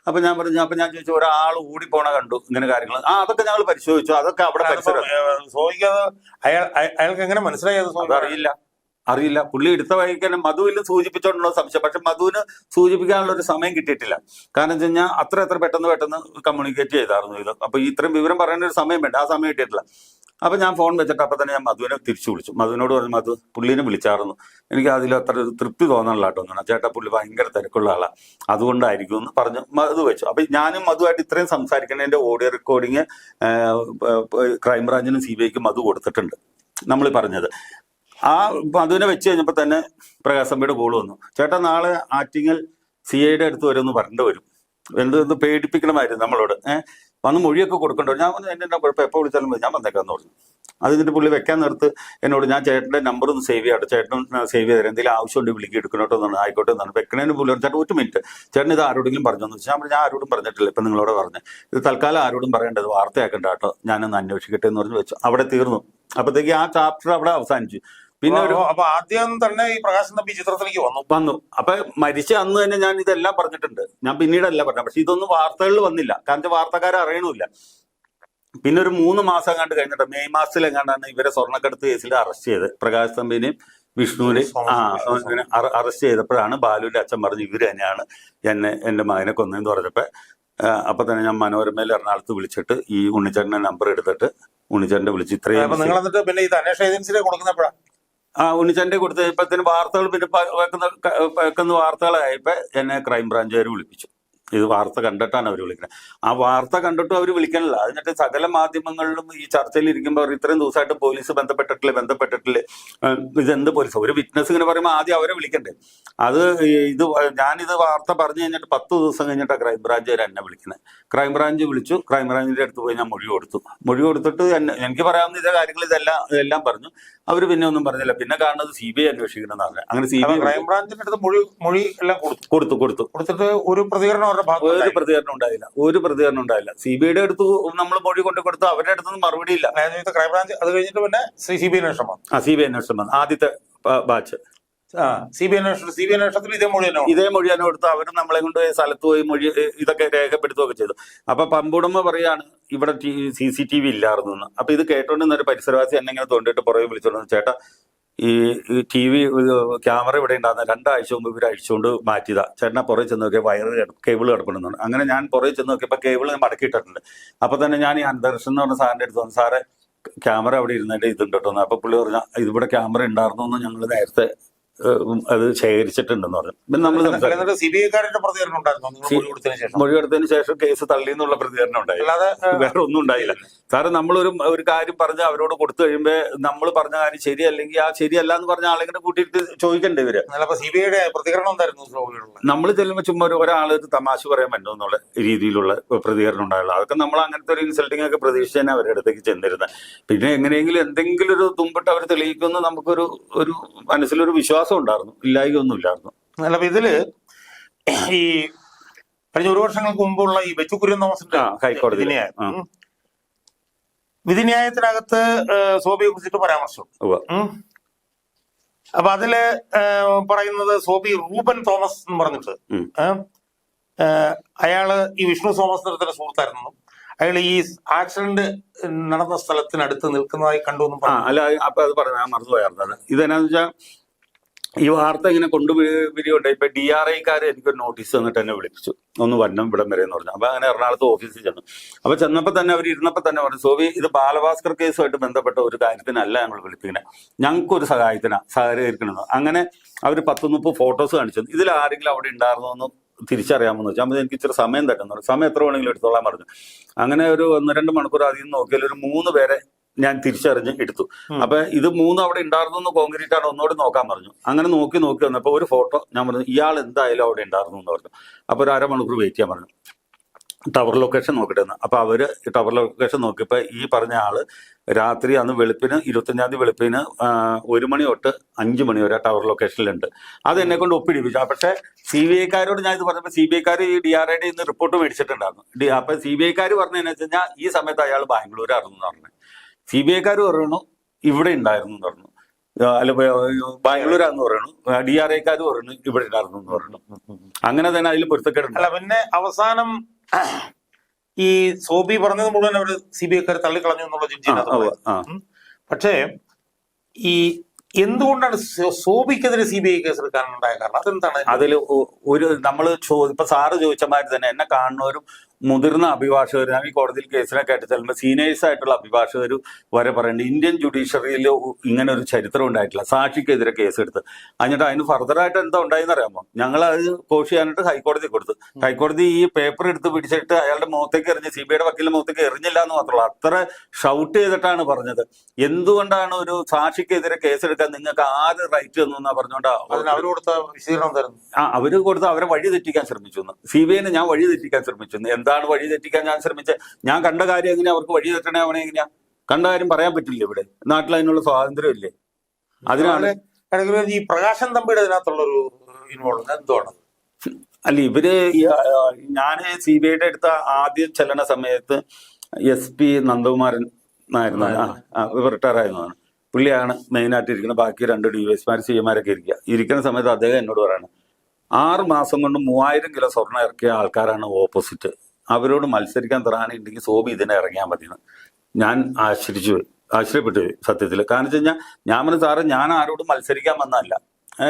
അപ്പൊ ഞാൻ പറഞ്ഞു, അപ്പൊ ഞാൻ ചോദിച്ചു, ഒരാൾ ഓടിപ്പോണ കണ്ടു, ഇങ്ങനെ കാര്യങ്ങൾ. അതൊക്കെ ഞങ്ങൾ പരിശോധിച്ചു, അതൊക്കെ അവിടെ അയാൾക്ക് എങ്ങനെ മനസ്സിലായത്? അറിയില്ല. പുള്ളി എടുത്ത വഴിക്കാൻ മധുവിൽ സൂചിപ്പിച്ചോണ്ടുള്ള സംശയം. പക്ഷെ മധുവിന് സൂചിപ്പിക്കാനുള്ള ഒരു സമയം കിട്ടിയിട്ടില്ല. കാരണം വെച്ച് കഴിഞ്ഞാൽ അത്ര പെട്ടെന്ന് കമ്മ്യൂണിക്കേറ്റ് ചെയ്തായിരുന്നു ഇത്. അപ്പൊ ഇത്രയും വിവരം പറയേണ്ട ഒരു സമയം വേണ്ട, ആ സമയം കിട്ടിയിട്ടില്ല. അപ്പൊ ഞാൻ ഫോൺ വെച്ചിട്ട് അപ്പൊ തന്നെ ഞാൻ മധുവിനെ തിരിച്ചു വിളിച്ചു. മധുവിനോട് പറഞ്ഞു, മധു പുള്ളിനെ വിളിച്ചായിരുന്നു, എനിക്ക് അതിൽ അത്ര ഒരു തൃപ്തി തോന്നണില്ല കേട്ടോ. ചേട്ടാ പുള്ളി ഭയങ്കര തിരക്കുള്ള ആളാണ്, അതുകൊണ്ടായിരിക്കും എന്ന് പറഞ്ഞു മധു വെച്ചു. അപ്പൊ ഞാനും മധുവായിട്ട് ഇത്രയും സംസാരിക്കുന്നതിന്റെ ഓഡിയോ റെക്കോർഡിങ് ക്രൈംബ്രാഞ്ചിനും CBIക്കും മധു കൊടുത്തിട്ടുണ്ട് നമ്മൾ പറഞ്ഞത്. ആ മധുവിനെ വെച്ച് കഴിഞ്ഞപ്പോ തന്നെ പ്രകാശ് തമ്പിയുടെ കോള് വന്നു, ചേട്ടാ നാളെ ആറ്റിങ്ങൽ CIയുടെ അടുത്ത് വരുമെന്ന് പറഞ്ഞിട്ട് വരും, എന്ത് പേടിപ്പിക്കണമായിരുന്നു നമ്മളോട്, വന്ന് മൊഴിയൊക്കെ കൊടുക്കേണ്ടി വരും. ഞാൻ പറഞ്ഞു എന്നെ കുഴപ്പം എപ്പോൾ വിളിച്ചാലും മതി, ഞാൻ വന്നേക്കാന്ന് പറഞ്ഞു. അത് എന്നിട്ട് പുള്ളി വെക്കാൻ നേരത്ത് എന്നോട്, ഞാൻ ചേട്ടന്റെ നമ്പർ ഒന്ന് സേവ് ചെയ്യാട്ടെ, ചേട്ടൻ സേവ് ചെയ്ത് തരാം, എന്തെങ്കിലും ആവശ്യമുണ്ട് വിളിക്ക് എടുക്കണോട്ടോ എന്നാണ്. ആയിക്കോട്ടെ എന്നാണ്. വെക്കണേന് പുള്ളി ചേട്ടൻ 1 മിനിറ്റ്, ചേട്ടൻ ഇത് ആരോടെങ്കിലും പറഞ്ഞോന്ന് വെച്ചാൽ ഞാൻ ആരോടും പറഞ്ഞിട്ടില്ല, ഇപ്പൊ നിങ്ങളോട് പറഞ്ഞു, ഇത് തൽക്കാലം ആരോടും പറയേണ്ടത്, വാർത്തയാക്കണ്ട കേട്ടോ, ഞാനൊന്ന് അന്വേഷിക്കട്ടെ എന്ന് പറഞ്ഞു വെച്ചു. അവിടെ തീർന്നു. അപ്പത്തേക്ക് ആ ചാപ്റ്റർ അവിടെ അവസാനിച്ചു. പിന്നെ അപ്പൊ ആദ്യം തന്നെ ഈ പ്രകാശൻ തമ്പി ചിത്രത്തിലേക്ക് വന്നു. അപ്പൊ മരിച്ച അന്ന് തന്നെ ഞാൻ ഇതെല്ലാം പറഞ്ഞിട്ടുണ്ട്. ഞാൻ പിന്നീടല്ല പറഞ്ഞത്, പക്ഷെ ഇതൊന്നും വാർത്തകളിൽ വന്നില്ല, കാരണം വാർത്തക്കാരെ അറിയണമില്ല. പിന്നെ ഒരു 3 മാസം കണ്ട് കഴിഞ്ഞിട്ട് മെയ് മാസത്തിൽ എങ്ങാണ്ടാണ് ഇവരെ സ്വർണ്ണക്കടത്ത് കേസിൽ അറസ്റ്റ് ചെയ്ത് പ്രകാശ് തമ്പിനെയും വിഷ്ണുവിനെയും അറസ്റ്റ് ചെയ്തപ്പോഴാണ് ബാലുവിന്റെ അച്ഛൻ പറഞ്ഞു ഇവര് തന്നെയാണ് എന്റെ മകനെ കൊന്നതെന്ന് പറഞ്ഞപ്പോ അപ്പൊ തന്നെ ഞാൻ മനോരമയിൽ എറണാകുളത്ത് വിളിച്ചിട്ട് ഈ ഉണ്ണിച്ചേട്ടന്റെ നമ്പർ എടുത്തിട്ട് ഉണ്ണിച്ചാന്റെ വിളിച്ച് ഇത്രയും അപ്പൊ നിങ്ങൾ എന്നിട്ട് പിന്നെ ഇത് അന്വേഷണ ഏജൻസിയെ കൊടുക്കുന്നപ്പോഴാ ഉണ്ണിച്ചാന്റെ കൊടുത്ത് ഇപ്പത്തിന് വാർത്തകൾ പിന്നെ വെക്കുന്ന വാർത്തകളായപ്പോ എന്നെ ക്രൈംബ്രാഞ്ചുകാർ വിളിപ്പിച്ചു. ഇത് വാർത്ത കണ്ടിട്ടാണ് അവർ വിളിക്കുന്നത്. ആ വാർത്ത കണ്ടിട്ടും അവർ വിളിക്കണില്ല. അതിനിട്ട് സകല മാധ്യമങ്ങളിലും ഈ ചർച്ചയിൽ ഇരിക്കുമ്പോൾ ഇത്രയും ദിവസമായിട്ട് പോലീസ് ബന്ധപ്പെട്ടിട്ടില്ല. ഇതെന്ത് പോലീസ്? ഒരു വിറ്റ്നസ് ഇങ്ങനെ പറയുമ്പോൾ ആദ്യം അവരെ വിളിക്കണ്ടേ? അത് ഞാനിത് വാർത്ത പറഞ്ഞു കഴിഞ്ഞിട്ട് 10 ദിവസം കഴിഞ്ഞിട്ടാണ് ക്രൈംബ്രാഞ്ചുകാർ എന്നെ വിളിക്കുന്നത്. ക്രൈംബ്രാഞ്ച് വിളിച്ചു. ക്രൈംബ്രാഞ്ചിന്റെ അടുത്ത് പോയി ഞാൻ മൊഴി കൊടുത്തിട്ട് എനിക്ക് പറയാവുന്ന ഇതേ കാര്യങ്ങൾ ഇതെല്ലാം പറഞ്ഞു. അവർ പിന്നെ ഒന്നും പറഞ്ഞില്ല. പിന്നെ കാണുന്നത് CBI അന്വേഷിക്കണമെന്ന് പറഞ്ഞു. അങ്ങനെ CBI ക്രൈംബ്രാഞ്ചിന്റെ അടുത്ത് മൊഴി എല്ലാം കൊടുത്തിട്ട് ഒരു പ്രതികരണം ഒരു പ്രതികരണം ഉണ്ടായില്ല. CBIയുടെ അടുത്ത് നമ്മൾ മൊഴി കൊടുത്തു. അവരുടെ അടുത്തൊന്നും മറുപടി ഇല്ല. ക്രൈംബ്രാഞ്ച് അത് കഴിഞ്ഞിട്ട് പിന്നെ CBI അന്വേഷണം വന്നു. ആദ്യത്തെ ബാച്ച് CBI അന്വേഷണത്തിൽ ഇതേ മൊഴി തന്നെ കൊടുത്തു. അവർ നമ്മളെ കൊണ്ട് സ്ഥലത്ത് പോയി മൊഴി ഇതൊക്കെ രേഖപ്പെടുത്തുകയൊക്കെ ചെയ്തു. അപ്പൊ പമ്പുടമ പറയാണ് ഇവിടെ CCTV ഇല്ലായിരുന്നു. അപ്പൊ ഇത് കേട്ടോണ്ട് ഒരു പരിസരവാസി എന്നെ ഇങ്ങനെ തോണ്ടിട്ട് പുറകെ വിളിച്ചോണ്ട്, ചേട്ടാ ഈ TV ക്യാമറ ഇവിടെ ഉണ്ടാകുന്ന 2 ആഴ്ച മുമ്പ് ഇവർ അഴിച്ചുകൊണ്ട് മാറ്റിയതാ. ചേട്ടനെ പുറകെ ചെന്ന് നോക്കിയാൽ കേബിൾ കിടക്കണമെന്നാണ്. അങ്ങനെ ഞാൻ പുറകെ ചെന്ന് നോക്കിയപ്പോൾ കേബിൾ മടക്കിയിട്ടുണ്ട്. അപ്പൊ തന്നെ ഞാൻ ഈ അന്തരീക്ഷം എന്ന് പറഞ്ഞ സാറിന്റെ അടുത്ത് വന്നു, സാറെ ക്യാമറ അവിടെ ഇരുന്നതിന്റെ ഇതുണ്ട് കേട്ടോ. അപ്പൊ പുള്ളി പറഞ്ഞ ഇതിവിടെ ക്യാമറ ഉണ്ടായിരുന്നു എന്ന് ഞങ്ങൾ നേരത്തെ അത് ശേഖരിച്ചിട്ടുണ്ടെന്ന് പറഞ്ഞു. പിന്നെ നമ്മൾ മൊഴി കൊടുത്തതിന് ശേഷം കേസ് തള്ളി എന്നുള്ള പ്രതികരണം ഉണ്ടായി. വേറെ ഒന്നും ഉണ്ടായില്ല. സാറ് നമ്മളൊരു കാര്യം പറഞ്ഞ് അവരോട് കൊടുത്തു കഴിയുമ്പോ നമ്മൾ പറഞ്ഞ കാര്യം ശരിയല്ലെങ്കിൽ ആ ശരിയല്ല എന്ന് പറഞ്ഞ ആളെങ്ങനെ കൂട്ടിയിട്ട് ചോദിക്കണ്ടേ ഇവര്? CBIയുടെ പ്രതികരണം എന്തായിരുന്നു? നമ്മൾ ചെല്ലുമ്പോൾ ചുമ്മാ ഒരാള് തമാശ പറയാൻ പറ്റും എന്നുള്ള രീതിയിലുള്ള പ്രതികരണം ഉണ്ടായുള്ളൂ. അതൊക്കെ നമ്മൾ അങ്ങനത്തെ ഒരു ഇൻസൾട്ടിങ് ഒക്കെ പ്രതീക്ഷിച്ച് തന്നെ അവരുടെ അടുത്തേക്ക് ചെന്നിരുന്നത്. പിന്നെ എങ്ങനെയെങ്കിലും എന്തെങ്കിലും ഒരു തുമ്പിട്ട് അവർ തെളിയിക്കുമെന്ന് നമുക്കൊരു മനസ്സിലൊരു വിശ്വാസം ഉണ്ടായിരുന്നു. ഇല്ലായികൊന്നും ഇല്ലായിരുന്നു. അല്ല, ഇതില് ഈ കഴിഞ്ഞ 1 വർഷങ്ങൾക്ക് മുമ്പുള്ള ഈ ബെച്ചുകുര്യൻ തോമസിന്റെ ഹൈക്കോടതി വിധിന്യായത്തിനകത്ത് സോബിയെ കുറിച്ചിട്ട് പരാമർശം. അപ്പൊ അതില് പറയുന്നത് സോബി റൂബൻ തോമസ് എന്ന് പറഞ്ഞിട്ട് അയാള് ഈ വിഷ്ണു തോമസിന്റെ സുഹൃത്തായിരുന്നു. അയാൾ ഈ ആക്സിഡന്റ് നടന്ന സ്ഥലത്തിനടുത്ത് നിൽക്കുന്നതായി കണ്ടു എന്നും പറഞ്ഞു. അല്ല, അപ്പൊ അത് പറഞ്ഞു, ഞാൻ മറന്നുപോയായിരുന്നത്. ഇതെന്നാന്ന് വെച്ചാൽ ഈ വാർത്ത ഇങ്ങനെ കൊണ്ടുവരികയുണ്ട്. ഇപ്പൊ DRIക്കാര് എനിക്കൊരു നോട്ടീസ് തന്നിട്ട് എന്നെ വിളിപ്പിച്ചു, ഒന്ന് വന്നം ഇവിടം വരെ എന്ന് പറഞ്ഞു. അപ്പൊ അങ്ങനെ എറണാകുളത്ത് ഓഫീസിൽ ചെന്നു. അപ്പൊ ചെന്നപ്പോ തന്നെ അവർ ഇരുന്നപ്പോ തന്നെ പറഞ്ഞു, സോബി ഇത് ബാലഭാസ്കർ കേസുമായിട്ട് ബന്ധപ്പെട്ട ഒരു കാര്യത്തിനല്ല ഞങ്ങൾ വിളിപ്പിക്കുന്നത്, ഞങ്ങൾക്കൊരു സഹകരിക്കണമെന്ന്. അങ്ങനെ അവർ 10-30 ഫോട്ടോസ് കാണിച്ചു. ഇതിൽ ആരെങ്കിലും അവിടെ ഉണ്ടായിരുന്നോ എന്ന് തിരിച്ചറിയാമെന്ന് വെച്ചാൽ അപ്പൊ എനിക്ക് ഇച്ചിരി സമയം തട്ടുന്നു. സമയം എത്ര വേണമെങ്കിലും എടുത്തോളാൻ പറഞ്ഞു. അങ്ങനെ ഒരു 1-2 മണിക്കൂർ അധികം നോക്കിയാൽ ഒരു 3 പേരെ ഞാൻ തിരിച്ചറിഞ്ഞ് എടുത്തു. അപ്പൊ ഇത് 3 അവിടെ ഉണ്ടായിരുന്നു കോൺക്രീറ്റ് ആണ്, ഒന്നുകൂടി നോക്കാൻ പറഞ്ഞു. അങ്ങനെ നോക്കി വന്നപ്പോ ഒരു ഫോട്ടോ ഞാൻ പറഞ്ഞു, ഇയാൾ എന്തായാലും അവിടെ ഉണ്ടായിരുന്നു എന്ന് പറഞ്ഞു. അപ്പൊ ഒരു 1/2 മണിക്കൂർ വെയിറ്റ് ചെയ്യാൻ പറഞ്ഞു. ടവർ ലൊക്കേഷൻ നോക്കിട്ടെ. അപ്പൊ അവര് ടവർ ലൊക്കേഷൻ നോക്കിയപ്പോ ഈ പറഞ്ഞ ആള് രാത്രി അന്ന് വെളുപ്പിന് 25-ാം തീയതി വെളുപ്പിന് 1 മണി തൊട്ട് 5 മണി വരെ ടവർ ലൊക്കേഷനിലുണ്ട്. അത് എന്നെ കൊണ്ട് ഒപ്പിടിപ്പിച്ചു. പക്ഷെ CBIക്കാരോട് ഞാൻ ഇത് പറഞ്ഞപ്പോൾ CBIക്കാർ ഈ DRIയുടെ ഇന്ന് റിപ്പോർട്ട് മേടിച്ചിട്ടുണ്ടായിരുന്നു. അപ്പൊ CBIക്കാർ പറഞ്ഞതെന്ന് വെച്ച് കഴിഞ്ഞാൽ ഈ സമയത്ത് അയാൾ ബാംഗ്ലൂരായിരുന്നു എന്ന് പറഞ്ഞു. CBIക്കാർ പറയണു ഇവിടെ ഉണ്ടായിരുന്നു എന്ന് പറഞ്ഞു. അല്ല, ബാംഗ്ലൂരാന്ന് പറയണു. DRIക്കാർ പറയണു ഇവിടെ ഉണ്ടായിരുന്നു എന്ന് പറഞ്ഞു. അങ്ങനെ തന്നെ അതിൽ പൊരുത്തക്കേടുണ്ട്. അല്ല, പിന്നെ അവസാനം ഈ സോബി പറഞ്ഞത് മുഴുവൻ അവര് CBIക്കാർ തള്ളിക്കളഞ്ഞു എന്നുള്ള ജഡ്ജിന്. പക്ഷേ ഈ എന്തുകൊണ്ടാണ് സോബിക്കെതിരെ CBI കേസ് എടുക്കാനുണ്ടായ കാരണം അതെന്താണ്? അതിൽ നമ്മൾ ഇപ്പൊ സാറ് ചോദിച്ച മാതിരി തന്നെ എന്നെ കാണുന്നവരും മുതിർന്ന അഭിഭാഷകർ, ഞാൻ ഈ കോടതിയിൽ കേസിനൊക്കെ ആയിട്ട് ചെല്ലുമ്പോൾ സീനിയേഴ്സ് ആയിട്ടുള്ള അഭിഭാഷകർ വരെ പറയുന്നുണ്ട്, ഇന്ത്യൻ ജുഡീഷ്യറിയിൽ ഇങ്ങനെ ഒരു ചരിത്രം ഉണ്ടായിട്ടില്ല. സാക്ഷിക്കെതിരെ കേസെടുത്ത് എന്നിട്ട് അതിന് ഫർദറായിട്ട് എന്താ ഉണ്ടായെന്ന് അറിയാമോ? ഞങ്ങൾ അത് കോഷ് ചെയ്യാനായിട്ട് ഹൈക്കോടതി കൊടുത്തു. ഹൈക്കോടതി ഈ പേപ്പർ എടുത്ത് പിടിച്ചിട്ട് അയാളുടെ മുഖത്തേക്ക് എറിഞ്ഞ്, CBIയുടെ വക്കീലിന്റെ മുഖത്തേക്ക് എറിഞ്ഞില്ല എന്ന് മാത്രമല്ല, അത്ര ഷൗട്ട് ചെയ്തിട്ടാണ് പറഞ്ഞത്. എന്തുകൊണ്ടാണ് ഒരു സാക്ഷിക്കെതിരെ കേസെടുക്കാൻ നിങ്ങൾക്ക് ആര് റൈറ്റ് തന്നു എന്നാ പറഞ്ഞോണ്ടാ അവര് കൊടുത്ത വിശദീകരണം തരുന്നു. അവര് കൊടുത്ത് അവരെ വഴി തെറ്റിക്കാൻ ശ്രമിച്ചു. CBIനെ ഞാൻ വഴി തെറ്റിക്കാൻ ശ്രമിച്ചു. എന്താണ് വഴി തെറ്റിക്കാൻ ഞാൻ ശ്രമിച്ചത്? ഞാൻ കണ്ട കാര്യം എങ്ങനെയാ അവർക്ക് വഴി തെറ്റണേ? അവനെ എങ്ങനെയാ കണ്ട കാര്യം പറയാൻ പറ്റില്ല. ഇവിടെ നാട്ടിൽ അതിനുള്ള സ്വാതന്ത്ര്യം ഇല്ലേ? അതിനാണ് ഈ പ്രകാശൻ തമ്പിയുടെ അതിനകത്തുള്ളൊരു ഇൻവോൾവ്മെന്റ് എന്തുവാണ്? അല്ല, ഇവര് ഞാൻ CBIയുടെ അടുത്ത ആദ്യം ചെല്ലണ സമയത്ത് SP നന്ദകുമാരൻ ആയിരുന്നു, റിട്ടയർ ആയിരുന്നതാണ്. പുള്ളിയാണ് മെയിനായിട്ട് ഇരിക്കുന്നത്. ബാക്കി 2 DSമാർ CMമാരൊക്കെ ഇരിക്കുന്ന സമയത്ത് അദ്ദേഹം എന്നോട് പറയാണ്, 6 മാസം കൊണ്ട് 3000 കിലോ സ്വർണ്ണം ഇറക്കിയ ആൾക്കാരാണ് ഓപ്പോസിറ്റ്. അവരോട് മത്സരിക്കാൻ തറാനുണ്ടെങ്കിൽ സോബി ഇതിനെ ഇറങ്ങിയാൽ മതിയെന്ന്. ഞാൻ ആശ്ചര്യപ്പെട്ടു സത്യത്തിൽ. കാരണം വെച്ച് കഴിഞ്ഞാൽ ഞാൻ പറഞ്ഞു, സാറ് ഞാൻ ആരോടും മത്സരിക്കാൻ വന്നതല്ല,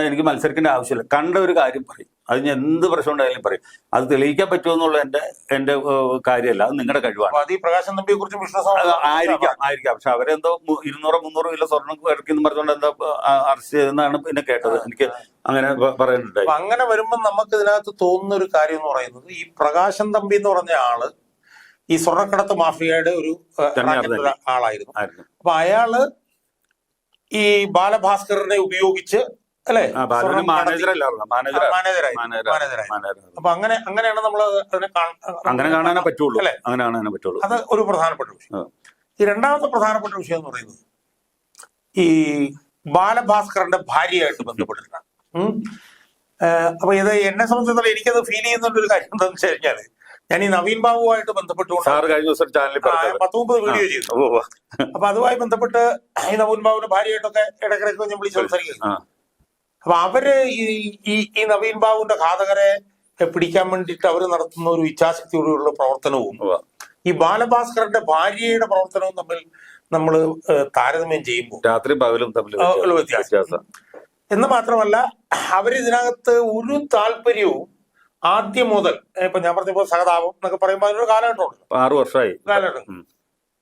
എനിക്ക് മത്സരിക്കേണ്ട ആവശ്യമില്ല, കണ്ട ഒരു കാര്യം പറയും. അതിന് എന്ത് പ്രശ്നം ഉണ്ടായാലും പറയും. അത് തെളിയിക്കാൻ പറ്റുമെന്നുള്ള എന്റെ കാര്യമല്ല, അത് നിങ്ങളുടെ കഴിവാണ്. അപ്പൊ അത് ഈ പ്രകാശൻ തമ്പിയെ കുറിച്ച് അത് ആയിരിക്കാം. പക്ഷെ അവരെന്തോ 200-300 കിലോ സ്വർണ്ണം ഇറക്കിന്ന് പറഞ്ഞുകൊണ്ട് എന്താ അറസ്റ്റ് ചെയ്തെന്നാണ് പിന്നെ കേട്ടത്. എനിക്ക് അങ്ങനെ പറയുന്നുണ്ടായി. അപ്പൊ അങ്ങനെ വരുമ്പോൾ നമുക്ക് ഇതിനകത്ത് തോന്നുന്ന ഒരു കാര്യം എന്ന് പറയുന്നത്, ഈ പ്രകാശൻ തമ്പി എന്ന് പറഞ്ഞ ആള് ഈ സ്വർണ്ണക്കടത്ത് മാഫിയയുടെ ഒരു ആളായിരുന്നു. അപ്പൊ അയാള് ഈ ബാലഭാസ്കറിനെ ഉപയോഗിച്ച് അല്ലെ മാനേജരായി. അപ്പൊ അങ്ങനെയാണ് നമ്മൾ അതിനെ അങ്ങനെ കാണാനേ പറ്റുള്ളൂ അല്ലെ, അങ്ങനെ കാണാനേ പറ്റുള്ളൂ. അത് ഒരു പ്രധാനപ്പെട്ട വിഷയം. ഈ രണ്ടാമത്തെ പ്രധാനപ്പെട്ട വിഷയം എന്ന് പറയുന്നത് ഈ ബാലഭാസ്കറിന്റെ ഭാര്യയായിട്ട് ബന്ധപ്പെട്ടിട്ടാണ്. അപ്പൊ ഇത് എന്നെ സംബന്ധിച്ചിടത്തോളം എനിക്കത് ഫീൽ ചെയ്യുന്ന ഒരു കാര്യം എന്താണെന്ന് വെച്ച് കഴിഞ്ഞാല്, ഞാൻ ഈ നവീൻ ബാബുവായിട്ട് ബന്ധപ്പെട്ടുകൊണ്ട് 10-30 വീഡിയോ ചെയ്തു. അപ്പൊ അതുമായി ബന്ധപ്പെട്ട് ഈ നവീൻ ബാബുവിന്റെ ഭാര്യയായിട്ടൊക്കെ ഇടയ്ക്കിടയ്ക്ക് ഞാൻ വിളിച്ച് സംസാരിക്കുന്നു. അപ്പൊ അവര് ഈ നവീൻ ബാബുവിന്റെ ഘാതകരെ പിടിക്കാൻ വേണ്ടിയിട്ട് അവർ നടത്തുന്ന ഒരു ഇച്ഛാശക്തിയോടുള്ള പ്രവർത്തനവും ഈ ബാലഭാസ്കറിന്റെ ഭാര്യയുടെ പ്രവർത്തനവും തമ്മിൽ നമ്മൾ താരതമ്യം ചെയ്യുമ്പോൾ രാത്രി പകലും തമ്മിൽ വ്യത്യാസം. എന്ന് മാത്രമല്ല, അവരിതിനകത്ത് ഒരു താല്പര്യവും ആദ്യം മുതൽ, ഇപ്പൊ ഞാൻ പറഞ്ഞപ്പോ സഹതാപം എന്നൊക്കെ പറയുമ്പോൾ അതിനൊരു കാലഘട്ടമുണ്ട്, 6 വർഷമായി കാലഘട്ടം.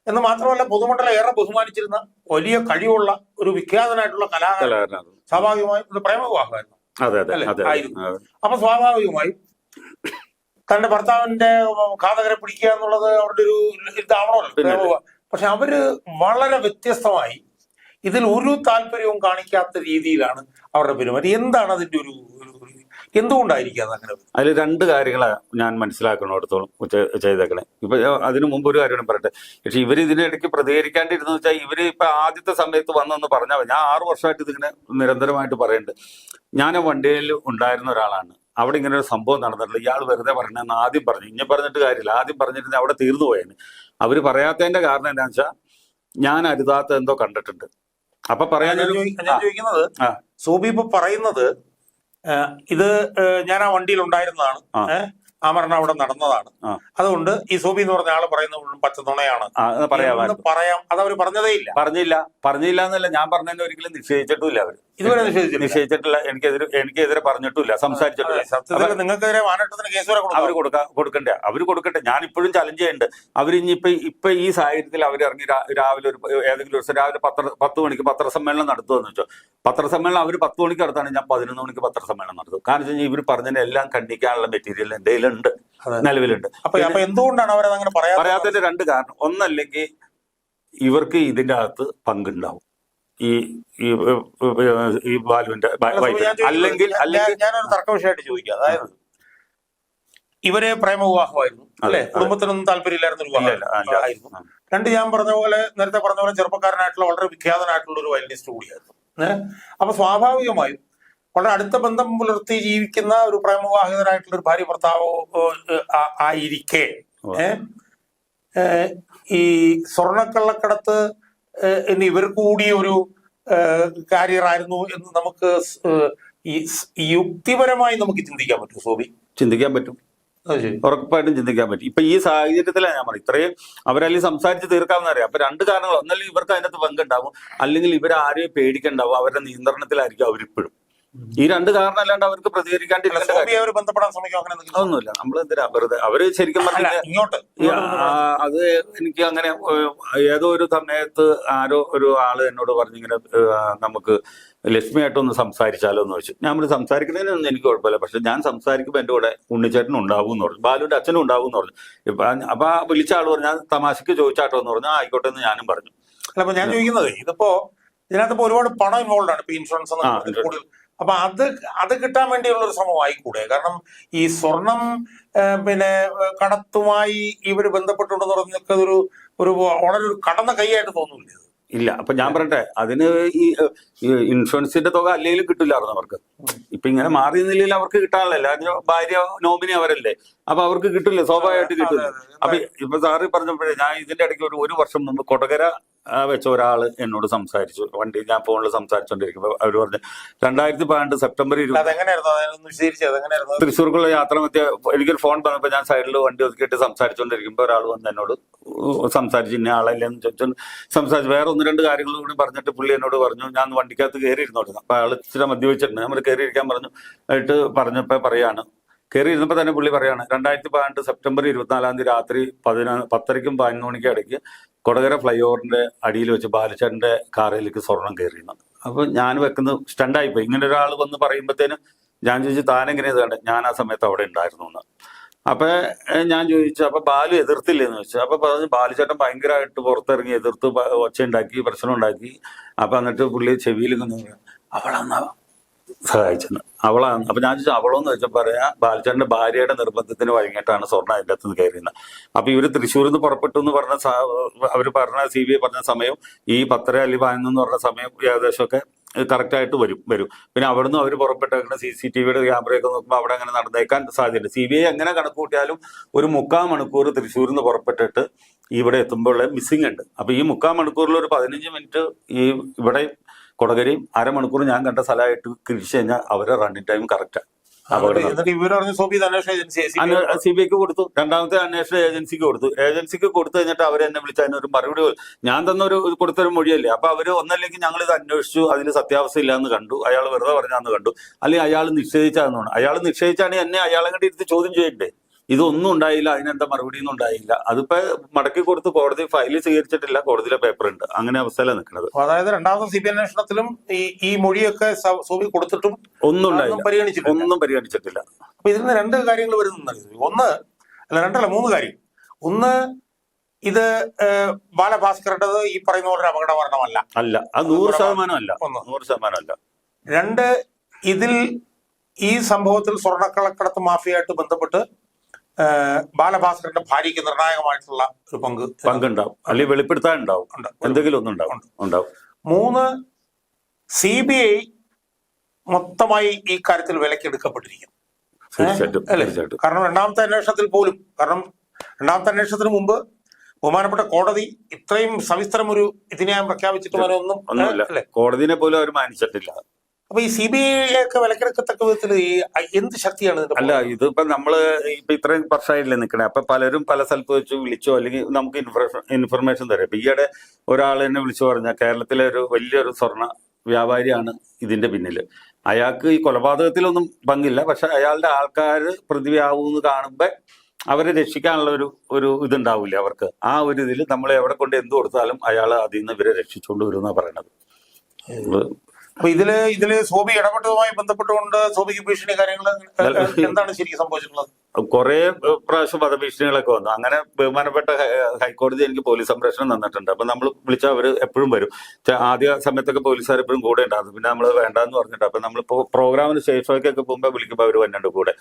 എന്ന് മാത്രമല്ല, പൊതുമണ്ഡലം ഏറെ ബഹുമാനിച്ചിരുന്ന വലിയ കഴിവുള്ള ഒരു വിഖ്യാതനായിട്ടുള്ള കലാകാരൻ സ്വാഭാവികമായും ഇത് പ്രേമവിവാഹമായിരുന്നു ആയിരുന്നു. അപ്പൊ സ്വാഭാവികമായും തന്റെ ഭർത്താവിന്റെ ഘാതകരെ പിടിക്കുക എന്നുള്ളത് അവരുടെ ഒരു ഇതാവണമല്ലോ, പ്രേമവിവാഹം. പക്ഷെ അവര് വളരെ വ്യത്യസ്തമായി ഇതിൽ ഒരു താല്പര്യവും കാണിക്കാത്ത രീതിയിലാണ് അവരുടെ പെരുമാറ്റം. എന്താണ് അതിന്റെ ഒരു എന്തുകൊണ്ടായിരിക്കും അത് അങ്ങനെ? അതിൽ 2 കാര്യങ്ങളാണ് ഞാൻ മനസ്സിലാക്കണോടത്തോളം ചെയ്തേക്കണേ. ഇപ്പൊ അതിനു മുമ്പ് ഒരു കാര്യം പറയട്ടെ. പക്ഷെ ഇവർ ഇതിനിടയ്ക്ക് പ്രതികരിക്കാണ്ടിരുന്നു വെച്ചാൽ ഇവര് ഇപ്പൊ ആദ്യത്തെ സമയത്ത് വന്നെന്ന് പറഞ്ഞാൽ, ഞാൻ 6 വർഷമായിട്ട് ഇതിങ്ങനെ നിരന്തരമായിട്ട് പറയുന്നുണ്ട്. ഞാൻ വണ്ടിയിൽ ഉണ്ടായിരുന്ന ഒരാളാണ്. അവിടെ ഇങ്ങനെ ഒരു സംഭവം നടന്നിട്ടില്ല, ഇയാൾ വെറുതെ പറഞ്ഞെന്ന് ആദ്യം പറഞ്ഞു. ഇനി പറഞ്ഞിട്ട് കാര്യമില്ല, ആദ്യം പറഞ്ഞിട്ട് അവിടെ തീർന്നു പോയേന്. അവര് പറയാത്തതിന്റെ കാരണം എന്താണെന്ന് വെച്ചാൽ, ഞാൻ അരുതാത്ത എന്തോ കണ്ടിട്ടുണ്ട്. അപ്പൊ പറയാൻ ഞാൻ ചോദിക്കുന്നത്, സോബി ഇപ്പൊ പറയുന്നത് ഇത് ഞാൻ ആ വണ്ടിയിൽ ഉണ്ടായിരുന്നതാണ്, ആ മരണം അവിടെ നടന്നതാണ്. അതുകൊണ്ട് ഈ സോബി എന്ന് പറഞ്ഞ ആള് പറയുന്നത് പച്ചത്തുണയാണ് പറയാം. അത് അവര് പറഞ്ഞില്ല എന്നല്ല ഞാൻ പറഞ്ഞതിന് ഒരിക്കലും നിഷേധിച്ചിട്ടില്ല. അവര് ഇതുവരെ നിഷേധിച്ചിട്ടില്ല. എനിക്കെതിരെ പറഞ്ഞിട്ടില്ല, സംസാരിച്ചിട്ടില്ല. സത്യത്തിൽ നിങ്ങൾക്കെതിരെ മാനനഷ്ടത്തിന് കേസ് വരെ അവര് കൊടുക്കട്ടെ. ഞാൻ ഇപ്പോഴും ചലഞ്ച് ചെയ്യുന്നുണ്ട്. അവരിഞ്ഞിപ്പൊ ഈ സാഹചര്യത്തിൽ അവരിറങ്ങി രാവിലെ ഏതെങ്കിലും ദിവസം രാവിലെ 10 മണിക്ക് പത്രസമ്മേളനം നടത്തുമെന്ന് വെച്ചോ. പത്രസമ്മേളനം അവർ 10 മണിക്ക് നടത്താണ്, ഞാൻ 11 മണിക്ക് പത്രസമ്മേളനം നടത്തും. കാരണം വെച്ചാൽ ഇവർ പറഞ്ഞതിനെ എല്ലാം ഖണ്ഡിക്കാനുള്ള മെറ്റീരിയൽ എന്തെങ്കിലും നിലവിലുണ്ട്. അപ്പൊ എന്തുകൊണ്ടാണ് അവരതങ്ങനെ പറയാത്തതിന്റെ 2 കാരണം. ഒന്നല്ലെങ്കിൽ ഇവർക്ക് ഇതിന്റെ അകത്ത് പങ്കുണ്ടാവും, ഈ ബാലുവിന്റെ. അല്ലെങ്കിൽ ഞാനൊരു തർക്ക വിഷയമായിട്ട് ചോദിക്കാം. അതായത് ഇവരെ പ്രേമവിവാഹമായിരുന്നു അല്ലെ, കുടുംബത്തിനൊന്നും താല്പര്യമില്ലായിരുന്ന ഒരു വിവാഹമായിരുന്നു. 2, ഞാൻ നേരത്തെ പറഞ്ഞ പോലെ ചെറുപ്പക്കാരനായിട്ടുള്ള വളരെ വിഖ്യാതനായിട്ടുള്ള ഒരു വയലിനിസ്റ്റ് കൂടിയായിരുന്നു. അപ്പൊ സ്വാഭാവികമായും വളരെ അടുത്ത ബന്ധം പുലർത്തി ജീവിക്കുന്ന ഒരു പ്രേമവിവാഹിതരായിട്ടുള്ള ഒരു ഭാര്യ ഭർത്താവോ ആയിരിക്കെ ഈ സ്വർണ്ണക്കള്ളക്കടത്ത് ഇവർ കൂടി ഒരു കാര്യറായിരുന്നു എന്ന് നമുക്ക് ഈ യുക്തിപരമായി നമുക്ക് ചിന്തിക്കാൻ പറ്റും. സോബി, ചിന്തിക്കാൻ പറ്റും, ഉറപ്പായിട്ടും ചിന്തിക്കാൻ പറ്റും. ഇപ്പൊ ഈ സാഹചര്യത്തിലാണ് ഞാൻ പറയും, ഇത്രയും അവരല്ലെങ്കിൽ സംസാരിച്ച് തീർക്കാമെന്ന് അറിയാം. അപ്പൊ 2 കാരണങ്ങൾ. ഒന്നല്ലെങ്കിൽ ഇവർക്ക് അതിനകത്ത് പങ്കുണ്ടാവും, അല്ലെങ്കിൽ ഇവരാരെയും പേടിക്കണ്ടാവും, അവരുടെ നിയന്ത്രണത്തിലായിരിക്കും അവരിപ്പോഴും. ഈ 2 കാരണം അല്ലാണ്ട് അവർക്ക് പ്രതികരിക്കാണ്ടിരിക്കേണ്ട ബന്ധപ്പെടാൻ ശ്രമിക്കും ഒന്നുമില്ല. നമ്മൾ എന്തിനാ വെറുതെ അവര് ശരിക്കും ഇങ്ങോട്ട് അത് എനിക്ക് അങ്ങനെ ഏതോ ഒരു സമയത്ത് ആരോ ഒരു ആള് എന്നോട് പറഞ്ഞിങ്ങനെ നമുക്ക് ലക്ഷ്മിയായിട്ടൊന്ന് സംസാരിച്ചാലോ എന്ന് വെച്ചു. ഞാൻ സംസാരിക്കുന്നതിനൊന്നും എനിക്ക് കുഴപ്പമില്ല, പക്ഷെ ഞാൻ സംസാരിക്കുമ്പോൾ എന്റെ കൂടെ ഉണ്ണിച്ചേട്ടൻ ഉണ്ടാവും എന്ന് പറഞ്ഞു, ബാലുവിന്റെ അച്ഛനും ഉണ്ടാവും എന്ന് പറഞ്ഞു. അപ്പൊ വിളിച്ച ആള് പറഞ്ഞു, ഞാൻ തമാശക്ക് ചോദിച്ചാട്ടോ എന്ന് പറഞ്ഞു. ആയിക്കോട്ടെ എന്ന് ഞാനും പറഞ്ഞു. അല്ല, അപ്പൊ ഞാൻ ചോദിക്കുന്നത്, ഇതിനകത്തിപ്പോ ഒരുപാട് പണം ഇൻവോൾവ് ആണ്, ഇപ്പൊ ഇൻഷുറൻസ് കൂടുതൽ. അപ്പൊ അത് കിട്ടാൻ വേണ്ടിയുള്ള ഒരു ശ്രമം ആയിക്കൂടെ? കാരണം ഈ സ്വർണം കടത്തുമായി ഇവര് ബന്ധപ്പെട്ടുണ്ടെന്ന് പറഞ്ഞൊക്കെ ഒരു വളരെ ഒരു കടന്ന കൈയായിട്ട് തോന്നുന്നില്ല. ഇല്ല. അപ്പൊ ഞാൻ പറയട്ടെ, അതിന് ഈ ഇൻഷുറൻസിന്റെ തുക അല്ലെങ്കിലും കിട്ടില്ലായിരുന്നു അവർക്ക്. ഇപ്പൊ ഇങ്ങനെ മാറി നിലയിൽ അവർക്ക് കിട്ടാനല്ല, ഭാര്യ നോമിനി അവരല്ലേ, അപ്പൊ അവർക്ക് കിട്ടില്ല, സ്വാഭാവികമായിട്ട് കിട്ടില്ല. അപ്പൊ ഇപ്പൊ സാറ് പറഞ്ഞപ്പോഴേ ഞാൻ ഇതിന്റെ ഇടയ്ക്ക് ഒരു വർഷം മുമ്പ് കൊടകര വെച്ച ഒരാൾ എന്നോട് സംസാരിച്ചു. വണ്ടി ഞാൻ ഫോണിൽ സംസാരിച്ചുകൊണ്ടിരിക്കുമ്പോൾ അവർ പറഞ്ഞു 2012 സെപ്റ്റംബർ 20 അതെങ്ങനെയായിരുന്നു? അതൊന്ന് വിശദീകരിച്ചത്. അതെങ്ങനെയായിരുന്നു? തൃശ്ശൂർക്കുള്ള യാത്ര മധ്യ എനിക്കൊരു ഫോൺ വന്നപ്പോൾ ഞാൻ സൈഡിൽ വണ്ടി ഒതുക്കിയിട്ട് സംസാരിച്ചുകൊണ്ടിരിക്കുമ്പോൾ ഒരാൾ വന്ന് എന്നോട് സംസാരിച്ചു. ഇന്ന ആളല്ലെന്ന് ചോദിച്ചു സംസാരിച്ചു. വേറെ 1-2 കാര്യങ്ങൾ കൂടി പറഞ്ഞിട്ട് പുള്ളി എന്നോട് പറഞ്ഞു ഞാൻ വണ്ടിക്കകത്ത് കയറി ഇരുന്നോട്ടിരുന്നു. അപ്പൊ ആൾ ഇച്ചിരി മദ്യപിച്ചിട്ടുണ്ട്. നമ്മൾ കയറി ഇരിക്കാൻ പറഞ്ഞപ്പോ പറയാണ്, കയറി ഇരുന്നപ്പോൾ തന്നെ പുള്ളി പറയാണ് 2012 സെപ്റ്റംബർ 24 രാത്രി 10:30ക്കും 11 മണിക്കും ഇടയ്ക്ക് കൊടകര ഫ്ലൈ ഓവറിന്റെ അടിയിൽ വെച്ച് ബാലചേട്ടന്റെ കാറിലേക്ക് സ്വർണം കയറിയിരുന്നു. അപ്പൊ ഞാൻ സ്റ്റണ്ടായിപ്പോയി. ഇങ്ങനെ ഒരാൾ വന്ന് പറയുമ്പോഴത്തേനും ഞാൻ ചോദിച്ചു താനെങ്ങനെയത് കണ്ടത്? ഞാൻ ആ സമയത്ത് അവിടെ ഉണ്ടായിരുന്നു എന്ന്. അപ്പൊ ഞാൻ ചോദിച്ചു അപ്പൊ ബാലു എതിർത്തില്ലെന്ന് ചോദിച്ചു. അപ്പൊ പറഞ്ഞു ബാലുചേട്ടൻ ഭയങ്കരമായിട്ട് പുറത്തിറങ്ങി എതിർത്ത് ഒച്ച ഉണ്ടാക്കി, പ്രശ്നം ഉണ്ടാക്കി. അപ്പൊ എന്നിട്ട് പുള്ളി ചെവിയിൽ അവളാന്നാ സഹായിച്ചെന്ന്. അവളാണ്. അപ്പൊ ഞാൻ ചോദിച്ചു അവളോന്ന് വെച്ചാൽ പറയാ ബാലചേട്ടന്റെ ഭാര്യയുടെ നിർബന്ധത്തിന് വഴങ്ങിയിട്ടാണ് സ്വർണ്ണം അതിൻ്റെ അകത്ത് കയറിയുന്നത്. അപ്പൊ ഇവര് തൃശ്ശൂരിൽ നിന്ന് പുറപ്പെട്ടു എന്ന് പറഞ്ഞ അവര് പറഞ്ഞ CBI പറഞ്ഞ സമയം ഈ 10 അല്ലെങ്കിൽ 11 പറഞ്ഞ സമയം ഏകദേശമൊക്കെ കറക്റ്റ് ആയിട്ട് വരും. പിന്നെ അവിടുന്ന് അവർ പുറപ്പെട്ടേക്കുന്ന CCTVയുടെ ക്യാമറയൊക്കെ നോക്കുമ്പോൾ അവിടെ അങ്ങനെ നടന്നേക്കാൻ സാധ്യതയുണ്ട്. CBI എങ്ങനെ കണക്ക് കൂട്ടിയാലും ഒരു 3/4 മണിക്കൂർ തൃശ്ശൂരിൽ നിന്ന് പുറപ്പെട്ടിട്ട് ഇവിടെ എത്തുമ്പോൾ മിസ്സിംഗ് ഉണ്ട്. അപ്പൊ ഈ 3/4 മണിക്കൂറിൽ ഒരു 15 മിനിറ്റ് ഈ ഇവിടെ കൊടകരയും 1/2 മണിക്കൂർ ഞാൻ കണ്ട സ്ഥലമായിട്ട് തിരിച്ചു കഴിഞ്ഞാൽ അവരെ റണ്ണിങ് ടൈം കറക്റ്റാണ്. CBIക്ക് കൊടുത്തു. രണ്ടാമത്തെ അന്വേഷണ ഏജൻസിക്ക് കൊടുത്തു. ഏജൻസിക്ക് കൊടുത്തു കഴിഞ്ഞിട്ട് അവർ എന്നെ വിളിച്ച് അതിനൊരു മറുപടി ഞാൻ കൊടുത്തൊരു മൊഴിയല്ലേ. അപ്പൊ അവര് ഒന്നല്ലെങ്കിൽ ഞങ്ങൾ ഇത് അന്വേഷിച്ചു, അതിന് സത്യാവസ്ഥ ഇല്ലാന്ന് കണ്ടു, അയാൾ വെറുതെ പറഞ്ഞാന്ന് കണ്ടു, അല്ലെങ്കിൽ അയാൾ നിഷേധിച്ചാന്ന്. അയാൾ നിഷേധിച്ചാണെങ്കിൽ എന്നെ അയാളെ കണ്ടി ഇരുത്തി ചോദ്യം ചെയ്യണ്ടേ? ഇതൊന്നും ഉണ്ടായില്ല, അതിനെന്താ മറുപടി ഒന്നും ഉണ്ടായില്ല. അതിപ്പോ മടക്കി കൊടുത്ത് കോടതി ഫയൽ സ്വീകരിച്ചിട്ടില്ല, കോടതിയിലെ പേപ്പർ ഉണ്ട്. അങ്ങനെ അവസ്ഥയിലാണ് നിൽക്കുന്നത്. അതായത് രണ്ടാമത്തെ CBI അന്വേഷണത്തിലും ഈ മൊഴിയൊക്കെ സോബി കൊടുത്തിട്ടും ഒന്നും പരിഗണിച്ചിട്ടില്ല. അപ്പൊ ഇതിൽ നിന്ന് 2 കാര്യങ്ങൾ വരുന്നുണ്ട്. 3 കാര്യം. ഒന്ന്, ഇത് ബാലഭാസ്കറുടേത് ഈ പറയുന്ന പോലെ ഒരു അപകട മരണമല്ല. അത് 100% അല്ല. 100% 2, ഇതിൽ ഈ സംഭവത്തിൽ സ്വർണ്ണക്കള്ളക്കടത്ത് മാഫിയായിട്ട് ബന്ധപ്പെട്ട് ബാലഭാസ്കറിന്റെ ഭാര്യയ്ക്ക് നിർണായകമായിട്ടുള്ള ഒരു പങ്കുണ്ടാവും, അല്ലെങ്കിൽ വെളിപ്പെടുത്താനുണ്ടാവും, എന്തെങ്കിലും ഒന്നും ഉണ്ടാവും. 3, CBI മൊത്തമായി ഈ കാര്യത്തിൽ വിലക്കെടുക്കപ്പെട്ടിരിക്കും. അല്ലേ? കാരണം രണ്ടാമത്തെ അന്വേഷണത്തിന് മുമ്പ് ബഹുമാനപ്പെട്ട കോടതി ഇത്രയും സവിസ്തരം ഒരു വിധിന്യായം പ്രഖ്യാപിച്ചിട്ട് ഒന്നുമില്ല. കോടതിനെ പോലും അവർ മാനിച്ചിട്ടില്ല. അപ്പൊ ഈ CBI ഒക്കെ വിലക്കെടുക്കത്തക്ക വിധത്തിൽ എന്ത് ശക്തിയാണ്? ഇതിപ്പോ നമ്മള് ഇത്രയും വർഷമായില്ലേ നിൽക്കണേ. അപ്പൊ പലരും പല സ്ഥലത്ത് വെച്ച് വിളിച്ചോ അല്ലെങ്കിൽ നമുക്ക് ഇൻഫർമേഷൻ തരാം. ഇപ്പൊ ഈയിടെ ഒരാൾ എന്നെ വിളിച്ചു പറഞ്ഞ കേരളത്തിലെ ഒരു വലിയൊരു സ്വർണ്ണ വ്യാപാരിയാണ് ഇതിന്റെ പിന്നില്. അയാൾക്ക് ഈ കൊലപാതകത്തിലൊന്നും പങ്കില്ല, പക്ഷെ അയാളുടെ ആൾക്കാർ പ്രതിയാവൂന്ന് കാണുമ്പോ അവരെ രക്ഷിക്കാനുള്ള ഒരു ഇതുണ്ടാവില്ലേ അവർക്ക്. ആ ഒരു ഇതിൽ നമ്മൾ എവിടെ കൊണ്ട് എന്ത് കൊടുത്താലും അയാൾ അതിൽ നിന്ന് ഇവരെ രക്ഷിച്ചുകൊണ്ട് വരുമെന്നാണ് പറയണത്. അപ്പൊ ഇതില് സോബി ഇടപെട്ടതുമായി ബന്ധപ്പെട്ടുകൊണ്ട് സോബിക്ക് ഭീഷണി കാര്യങ്ങൾ എന്താണ് ശരിക്കും സംഭവിച്ചിട്ടുള്ളത്? കുറെ പ്രാവശ്യം വധഭീഷണികളൊക്കെ വന്നു. അങ്ങനെ ബഹുമാനപ്പെട്ട ഹൈക്കോടതി എനിക്ക് പോലീസ് സംരക്ഷണം തന്നിട്ടുണ്ട്. അപ്പൊ നമ്മൾ വിളിച്ചാൽ അവര് എപ്പോഴും വരും. ആദ്യ സമയത്തൊക്കെ പോലീസുകാർ എപ്പോഴും കൂടെ ഉണ്ടായിരുന്നു. പിന്നെ നമ്മൾ വേണ്ടാന്ന് പറഞ്ഞിട്ട് അപ്പൊ നമ്മളിപ്പോ പ്രോഗ്രാമിന് ഷോയ്ക്കൊക്കെ പോകുമ്പോൾ വിളിക്കുമ്പോൾ അവർ വന്നിട്ടുണ്ട് കൂടെ.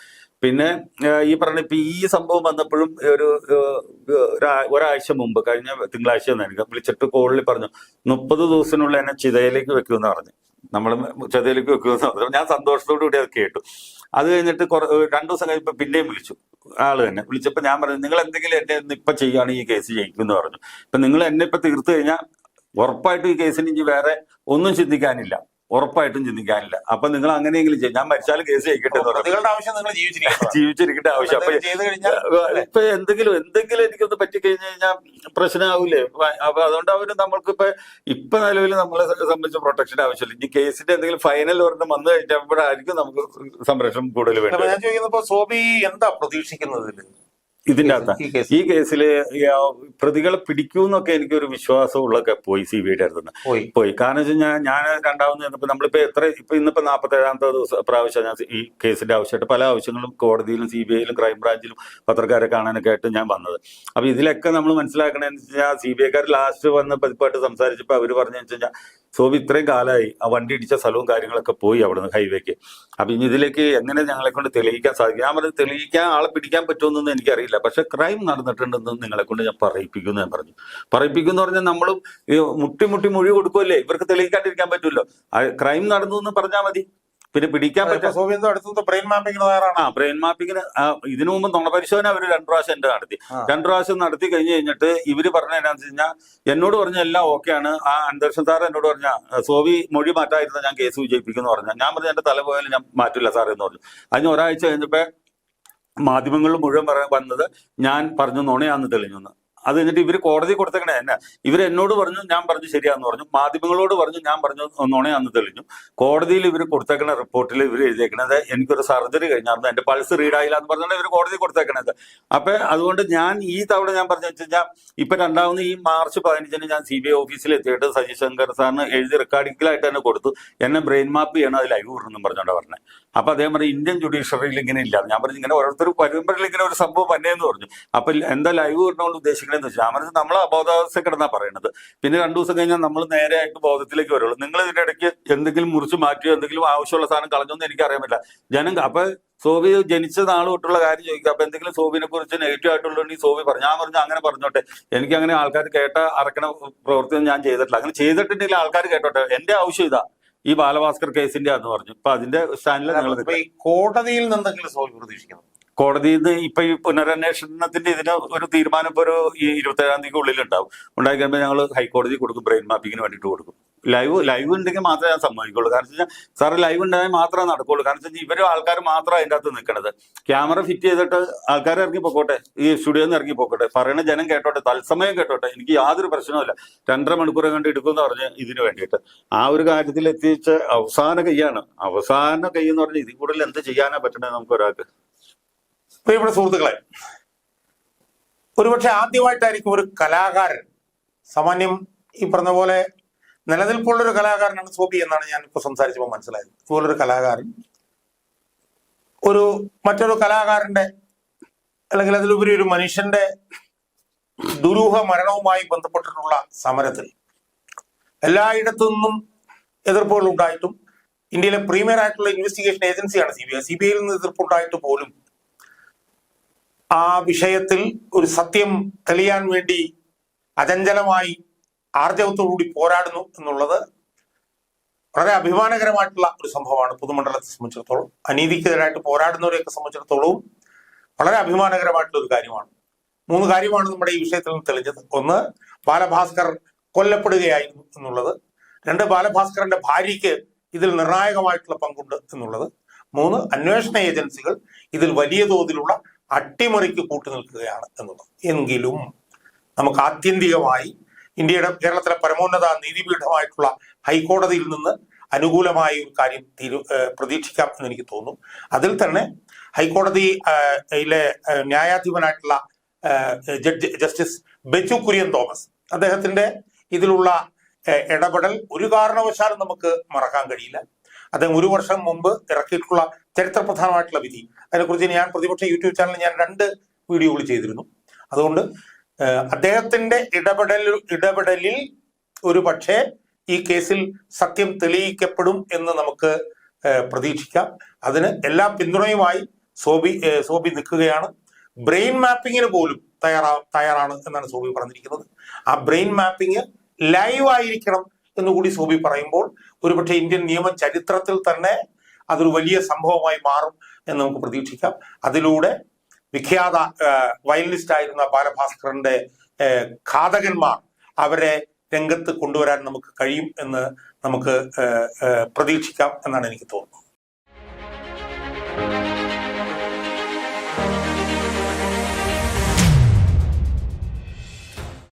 പിന്നെ ഈ പറഞ്ഞ ഇപ്പൊ ഈ സംഭവം വന്നപ്പോഴും ഒരാഴ്ച മുമ്പ് കഴിഞ്ഞ തിങ്കളാഴ്ച എനിക്ക് വിളിച്ചിട്ട് കോളിൽ പറഞ്ഞു 30 ദിവസത്തിനുള്ളിൽ എന്നെ ചിതയിലേക്ക് വെക്കുമെന്ന് പറഞ്ഞു. നമ്മൾ ചിതയിലേക്ക് വെക്കുമെന്ന് പറഞ്ഞു. ഞാൻ സന്തോഷത്തോടു കൂടി അത് കേട്ടു. അത് കഴിഞ്ഞിട്ട് 2 ദിവസം കഴിയുമ്പോൾ പിന്നെയും വിളിച്ചു. ആള് തന്നെ വിളിച്ചപ്പോൾ ഞാൻ പറഞ്ഞു നിങ്ങൾ എന്തെങ്കിലും എന്നെ ഇപ്പൊ ചെയ്യുകയാണെങ്കിൽ ഈ കേസ് ജയിക്കുമെന്ന് പറഞ്ഞു. ഇപ്പൊ നിങ്ങൾ എന്നെ ഇപ്പൊ തീർത്തു കഴിഞ്ഞാൽ ഉറപ്പായിട്ടും ഈ കേസിന് ഇനി വേറെ ഒന്നും ചിന്തിക്കാനില്ല, ഉറപ്പായിട്ടും ചിന്തിക്കാനില്ല. അപ്പൊ നിങ്ങൾ അങ്ങനെയെങ്കിലും ചെയ്യും, ഞാൻ മരിച്ചാലും കേസ് ജയിക്കട്ടെ എന്ന് പറഞ്ഞു. ജീവിച്ചിരിക്കേണ്ട ആവശ്യം. അപ്പൊ ഇപ്പൊ എന്തെങ്കിലും എനിക്കൊന്ന് പറ്റിക്കഴിഞ്ഞു കഴിഞ്ഞാൽ പ്രശ്നമാവൂലേ? അപ്പൊ അതുകൊണ്ട് അവര് ഇപ്പൊ നിലവിൽ നമ്മളെ സംബന്ധിച്ച് പ്രൊട്ടക്ഷൻ ആവശ്യമില്ല. ഇനി കേസിന്റെ എന്തെങ്കിലും ഫൈനൽ ഒരെണ്ണം വന്നു കഴിഞ്ഞപ്പോഴായിരിക്കും നമുക്ക് സംരക്ഷണം കൂടുതൽ വേണ്ടത്. ഞാൻ ചോദിക്കുന്നപ്പോ സോബി എന്താ പ്രതീക്ഷിക്കുന്നത് ഇതിന്റെ അകത്ത്? ഈ കേസില് പ്രതികളെ പിടിക്കൂന്നൊക്കെ എനിക്കൊരു വിശ്വാസമുള്ളൊക്കെ പോയി CBIയുടെ അടുത്തുനിന്ന് പോയി. കാരണം വെച്ച് കഴിഞ്ഞാൽ ഞാൻ രണ്ടാമത് ചെന്നപ്പോ നമ്മളിപ്പോ ഇന്നിപ്പോ 47ാമത്തെ പ്രാവശ്യം ഞാൻ ഈ കേസിന്റെ ആവശ്യമായിട്ട് പല ആവശ്യങ്ങളും കോടതിയിലും CBIയിലും ക്രൈംബ്രാഞ്ചിലും പത്രക്കാരെ കാണാനൊക്കെ ആയിട്ട് ഞാൻ വന്നത്. അപ്പൊ ഇതിലൊക്കെ നമ്മൾ മനസ്സിലാക്കണമെന്ന് വെച്ച് കഴിഞ്ഞാൽ CBIക്കാർ ലാസ്റ്റ് വന്ന് പതിപ്പായിട്ട് സംസാരിച്ചപ്പോ അവര് പറഞ്ഞു വെച്ച് കഴിഞ്ഞാൽ സോബി ഇത്രയും കാലമായി ആ വണ്ടി ഇടിച്ച സ്ഥലവും കാര്യങ്ങളൊക്കെ പോയി അവിടുന്ന് ഹൈവേക്ക്. അപ്പൊ ഇനി ഇതിലേക്ക് എങ്ങനെ ഞങ്ങളെ കൊണ്ട് തെളിയിക്കാൻ സാധിക്കും? ഞാൻ പറഞ്ഞു തെളിയിക്കാൻ ആളെ പിടിക്കാൻ പറ്റുമെന്നൊന്നും എനിക്കറിയില്ല, പക്ഷെ ക്രൈം നടന്നിട്ടുണ്ടെന്ന് നിങ്ങളെ കൊണ്ട് ഞാൻ പറയിപ്പിക്കുമെന്ന് ഞാൻ പറഞ്ഞു. പറയിപ്പിക്കുമെന്ന് പറഞ്ഞാൽ നമ്മളും മുട്ടി മൊഴി കൊടുക്കുമല്ലേ, ഇവർക്ക് തെളിയിക്കാണ്ടിരിക്കാൻ പറ്റുമല്ലോ. ക്രൈം നടന്നു എന്ന് പറഞ്ഞാൽ മതി. പിന്നെ പിടിക്കാൻ പറ്റും. സോബി എന്തോ അടുത്ത ബ്രെയിൻ മാപ്പിംഗ് തയ്യാറാണ്. ബ്രെയിൻ മാപ്പിങ്ങിന് ഇതിനു മുമ്പ് നുണപരിശോധന അവർ 2 പ്രാവശ്യം എന്റെ നടത്തി. 2 പ്രാവശ്യം നടത്തി കഴിഞ്ഞിട്ട് ഇവര് പറഞ്ഞ എന്താണെന്ന് വെച്ച് കഴിഞ്ഞാൽ എന്നോട് പറഞ്ഞ എല്ലാം ഓക്കെയാണ്. ആ അന്തരീക്ഷം സാർ എന്നോട് പറഞ്ഞ സോബി മൊഴി മാറ്റായിരുന്ന ഞാൻ കേസ് വിജയിപ്പിക്കുന്നു പറഞ്ഞ. ഞാൻ പറഞ്ഞു എന്റെ തല പോയാലും ഞാൻ മാറ്റില്ല സാർ എന്ന് പറഞ്ഞു. അതിന് ഒരാഴ്ച കഴിഞ്ഞപ്പോ മാധ്യമങ്ങളിൽ മുഴുവൻ വന്നത് ഞാൻ പറഞ്ഞു നുണയാന്ന് തെളിഞ്ഞു. അത് കഴിഞ്ഞിട്ട് ഇവര് കോടതി കൊടുത്തേക്കണേ എന്നെ. ഇവര് എന്നോട് പറഞ്ഞു ഞാൻ പറഞ്ഞു ശരിയാന്ന് പറഞ്ഞു. മാധ്യമങ്ങളോട് പറഞ്ഞു ഞാൻ പറഞ്ഞു നുണയാന്ന് തെളിഞ്ഞു. കോടതിയിൽ ഇവർ കൊടുത്തേക്കണ റിപ്പോർട്ടിൽ ഇവർ എഴുതിയേക്കണത് എനിക്കൊരു സർജറി കഴിഞ്ഞായിരുന്നു, എന്റെ പൾസ് റീഡ് ആയില്ല എന്ന് പറഞ്ഞാൽ ഇവർ കോടതി കൊടുത്തേക്കണത്. അപ്പൊ അതുകൊണ്ട് ഞാൻ ഈ തവണ ഞാൻ പറഞ്ഞു വെച്ച് കഴിഞ്ഞാൽ ഇപ്പൊ രണ്ടാമത് ഈ മാർച്ച് 15 ഞാൻ CBI ഓഫീസിൽ എത്തിയിട്ട് സജി ശങ്കർ സാറിന് എഴുതി റെക്കോർഡിക്കലായിട്ട് തന്നെ കൊടുത്തു. എന്നെ ബ്രെയിൻ മാപ്പ് ചെയ്യണം, അത് ലൈവ് വിടണം പറഞ്ഞോണ്ടാ പറഞ്ഞത്. അപ്പൊ അദ്ദേഹം പറഞ്ഞു ഇന്ത്യൻ ജുഡീഷ്യറിയിൽ ഇങ്ങനെ ഇല്ല. ഞാൻ പറഞ്ഞു ഇങ്ങനെ ഓരോരുത്തർ വരുമ്പോഴേക്കും ഇങ്ങനെ ഒരു സംഭവം വന്നേന്ന് പറഞ്ഞു. അപ്പൊ എന്താ ലൈവ് വിടണമെന്ന് ഉദ്ദേശിക്കണമെന്ന് വെച്ചാൽ ഞാൻ പറഞ്ഞു നമ്മൾ അബോധാവസ്ഥ കിടന്നാ പറയണത്. പിന്നെ 2 ദിവസം കഴിഞ്ഞാൽ നമ്മൾ നേരെ ആയിട്ട് ബോധത്തിലേക്ക് വരുള്ളൂ. നിങ്ങൾ ഇതിന്റെ ഇടയ്ക്ക് എന്തെങ്കിലും മുറിച്ച് മാറ്റിയോ എന്തെങ്കിലും ആവശ്യമുള്ള സാധനം കളഞ്ഞോന്ന് എനിക്ക് അറിയാൻ പറ്റില്ല. ജനം അപ്പൊ സോബി ജനിച്ച നാൾ തൊട്ടുള്ള കാര്യം ചോദിക്കുക. അപ്പൊ എന്തെങ്കിലും സോബിനെ കുറിച്ച് നെഗറ്റീവ് ആയിട്ടുള്ളതുകൊണ്ട് സോബി പറഞ്ഞു. ഞാൻ പറഞ്ഞു അങ്ങനെ പറഞ്ഞോട്ടെ, എനിക്ക് അങ്ങനെ ആൾക്കാർ കേട്ട അറക്കണ പ്രവൃത്തിയൊന്നും ഞാൻ ചെയ്തിട്ടില്ല. അങ്ങനെ ചെയ്തിട്ടുണ്ടെങ്കിൽ ആൾക്കാർ കേട്ടോട്ടെ, എന്റെ ആവശ്യം ഇതാ ഈ ബാലഭാസ്കർ കേസിന്റെ ആന്ന് പറഞ്ഞു. ഇപ്പൊ അതിന്റെ സ്റ്റാൻഡിൽ നിങ്ങൾ കോടതിയിൽ നിന്നെങ്കിലും സോബി പ്രതീക്ഷിക്കുന്നു. കോടതിയിൽ നിന്ന് ഇപ്പൊ ഈ പുനരന്വേഷണത്തിന്റെ ഇതിന് ഒരു തീരുമാനം ഇപ്പൊ ഒരു 27-ാം തീയതിക്ക് ഉള്ളിൽ ഉണ്ടാവും. ഉണ്ടായി കഴിയുമ്പോൾ ഞങ്ങൾ ഹൈക്കോടതി കൊടുക്കും, ബ്രെയിൻ മാപ്പിങ്ങിന് വേണ്ടിയിട്ട് കൊടുക്കും. ലൈവ് ഉണ്ടെങ്കിൽ മാത്രമേ ഞാൻ സമ്മതിക്കുള്ളൂ. കാരണം വെച്ചാൽ സാറ് ലൈവ് ഉണ്ടായാൽ മാത്രമേ നടക്കുള്ളൂ. കാരണം വെച്ചാൽ ഇവരും ആൾക്കാർ മാത്രം അതിൻ്റെ അകത്ത് നിൽക്കണത്. ക്യാമറ ഫിറ്റ് ചെയ്തിട്ട് ആൾക്കാർ ഇറങ്ങി പോക്കോട്ടെ, ഈ സ്റ്റുഡിയോയിൽ നിന്ന് ഇറങ്ങി പോക്കോട്ടെ, പറയണ ജനം കേട്ടോട്ടെ, തത്സമയം കേട്ടോട്ടെ, എനിക്ക് യാതൊരു പ്രശ്നവുമില്ല. 2.5 മണിക്കൂർ കണ്ട് എടുക്കുമെന്ന് പറഞ്ഞ് ഇതിന് വേണ്ടിയിട്ട് ആ ഒരു കാര്യത്തിൽ എത്തിച്ച് അവസാന കൈയാണ്. അവസാന കൈ എന്ന് പറഞ്ഞാൽ ഇതിൽ കൂടുതൽ എന്ത് ചെയ്യാനാ പറ്റണേ നമുക്ക് ഒരാൾക്ക്. പ്രിയപ്പെട്ട സുഹൃത്തുക്കളെ, ഒരുപക്ഷെ ആദ്യമായിട്ടായിരിക്കും ഒരു കലാകാരൻ, സാമാന്യം ഈ പറഞ്ഞ പോലെ നിലനിൽപ്പുള്ളൊരു കലാകാരനാണ് സോബി എന്നാണ് ഞാൻ ഇപ്പോൾ സംസാരിച്ചപ്പോൾ മനസ്സിലായത്. ഇതുപോലൊരു കലാകാരൻ മറ്റൊരു കലാകാരന്റെ അല്ലെങ്കിൽ അതിലുപരി ഒരു മനുഷ്യന്റെ ദുരൂഹ മരണവുമായി ബന്ധപ്പെട്ടിട്ടുള്ള സമരത്തിൽ എല്ലായിടത്തു നിന്നും എതിർപ്പുകൾ ഉണ്ടായിട്ടും ഇന്ത്യയിലെ പ്രീമിയർ ആയിട്ടുള്ള ഇൻവെസ്റ്റിഗേഷൻ ഏജൻസിയാണ് CBI. CBIയിൽ നിന്ന് എതിർപ്പുണ്ടായിട്ട് പോലും ആ വിഷയത്തിൽ ഒരു സത്യം തെളിയാൻ വേണ്ടി അചഞ്ചലമായി ആർജവത്തോടുകൂടി പോരാടുന്നു എന്നുള്ളത് വളരെ അഭിമാനകരമായിട്ടുള്ള ഒരു സംഭവമാണ്. പൊതുമണ്ഡലത്തെ സംബന്ധിച്ചിടത്തോളം, അനീതിക്കെതിരായിട്ട് പോരാടുന്നവരെയൊക്കെ സംബന്ധിച്ചിടത്തോളം വളരെ അഭിമാനകരമായിട്ടുള്ള ഒരു കാര്യമാണ്. 3 കാര്യമാണ് നമ്മുടെ ഈ വിഷയത്തിൽ നിന്ന് തെളിഞ്ഞത്. 1, ബാലഭാസ്കർ കൊല്ലപ്പെടുകയായിരുന്നു എന്നുള്ളത്. 2, ബാലഭാസ്കറിന്റെ ഭാര്യയ്ക്ക് ഇതിൽ നിർണായകമായിട്ടുള്ള പങ്കുണ്ട് എന്നുള്ളത്. 3, അന്വേഷണ ഏജൻസികൾ ഇതിൽ വലിയ തോതിലുള്ള അട്ടിമറിക്ക് കൂട്ടുനിൽക്കുകയാണ് എന്നുള്ളത്. എങ്കിലും നമുക്ക് ആത്യന്തികമായി കേരളത്തിലെ പരമോന്നത നീതിപീഠമായിട്ടുള്ള ഹൈക്കോടതിയിൽ നിന്ന് അനുകൂലമായ ഒരു കാര്യം പ്രതീക്ഷിക്കാം എന്ന് എനിക്ക് തോന്നുന്നു. അതിൽ തന്നെ ഹൈക്കോടതിയിലെ ന്യായാധിപനായിട്ടുള്ള ജസ്റ്റിസ് ബെച്ചു കുര്യൻ തോമസ്, അദ്ദേഹത്തിന്റെ ഇതിലുള്ള ഇടപെടൽ ഒരു കാരണവശാലും നമുക്ക് മറക്കാൻ കഴിയില്ല. അദ്ദേഹം 1 വർഷം മുമ്പ് ഇറക്കിയിട്ടുള്ള ചരിത്രപ്രധാനമായിട്ടുള്ള വിധി, അതിനെക്കുറിച്ച് ഞാൻ പ്രതിപക്ഷ യൂട്യൂബ് ചാനലിൽ ഞാൻ 2 വീഡിയോകൾ ചെയ്തിരുന്നു. അതുകൊണ്ട് അദ്ദേഹത്തിന്റെ ഇടപെടലിൽ ഒരു പക്ഷേ ഈ കേസിൽ സത്യം തെളിയിക്കപ്പെടും എന്ന് നമുക്ക് പ്രതീക്ഷിക്കാം. അതിന് എല്ലാ പിന്തുണയുമായി സോബി നിൽക്കുകയാണ്. ബ്രെയിൻ മാപ്പിങ്ങിന് പോലും തയ്യാറാണ് എന്നാണ് സോബി പറഞ്ഞിരിക്കുന്നത്. ആ ബ്രെയിൻ മാപ്പിങ് ലൈവ് ആയിരിക്കണം എന്നുകൂടി സോബി പറയുമ്പോൾ ഒരുപക്ഷെ ഇന്ത്യൻ നിയമ ചരിത്രത്തിൽ തന്നെ അതൊരു വലിയ സംഭവമായി മാറും എന്ന് നമുക്ക് പ്രതീക്ഷിക്കാം. അതിലൂടെ വിഖ്യാത വയലിനിസ്റ്റ് ആയിരുന്ന ബാലഭാസ്കറിന്റെ ഘാതകന്മാർ അവരെ രംഗത്ത് കൊണ്ടുവരാൻ നമുക്ക് കഴിയും എന്ന് നമുക്ക് പ്രതീക്ഷിക്കാം എന്നാണ് എനിക്ക് തോന്നുന്നത്.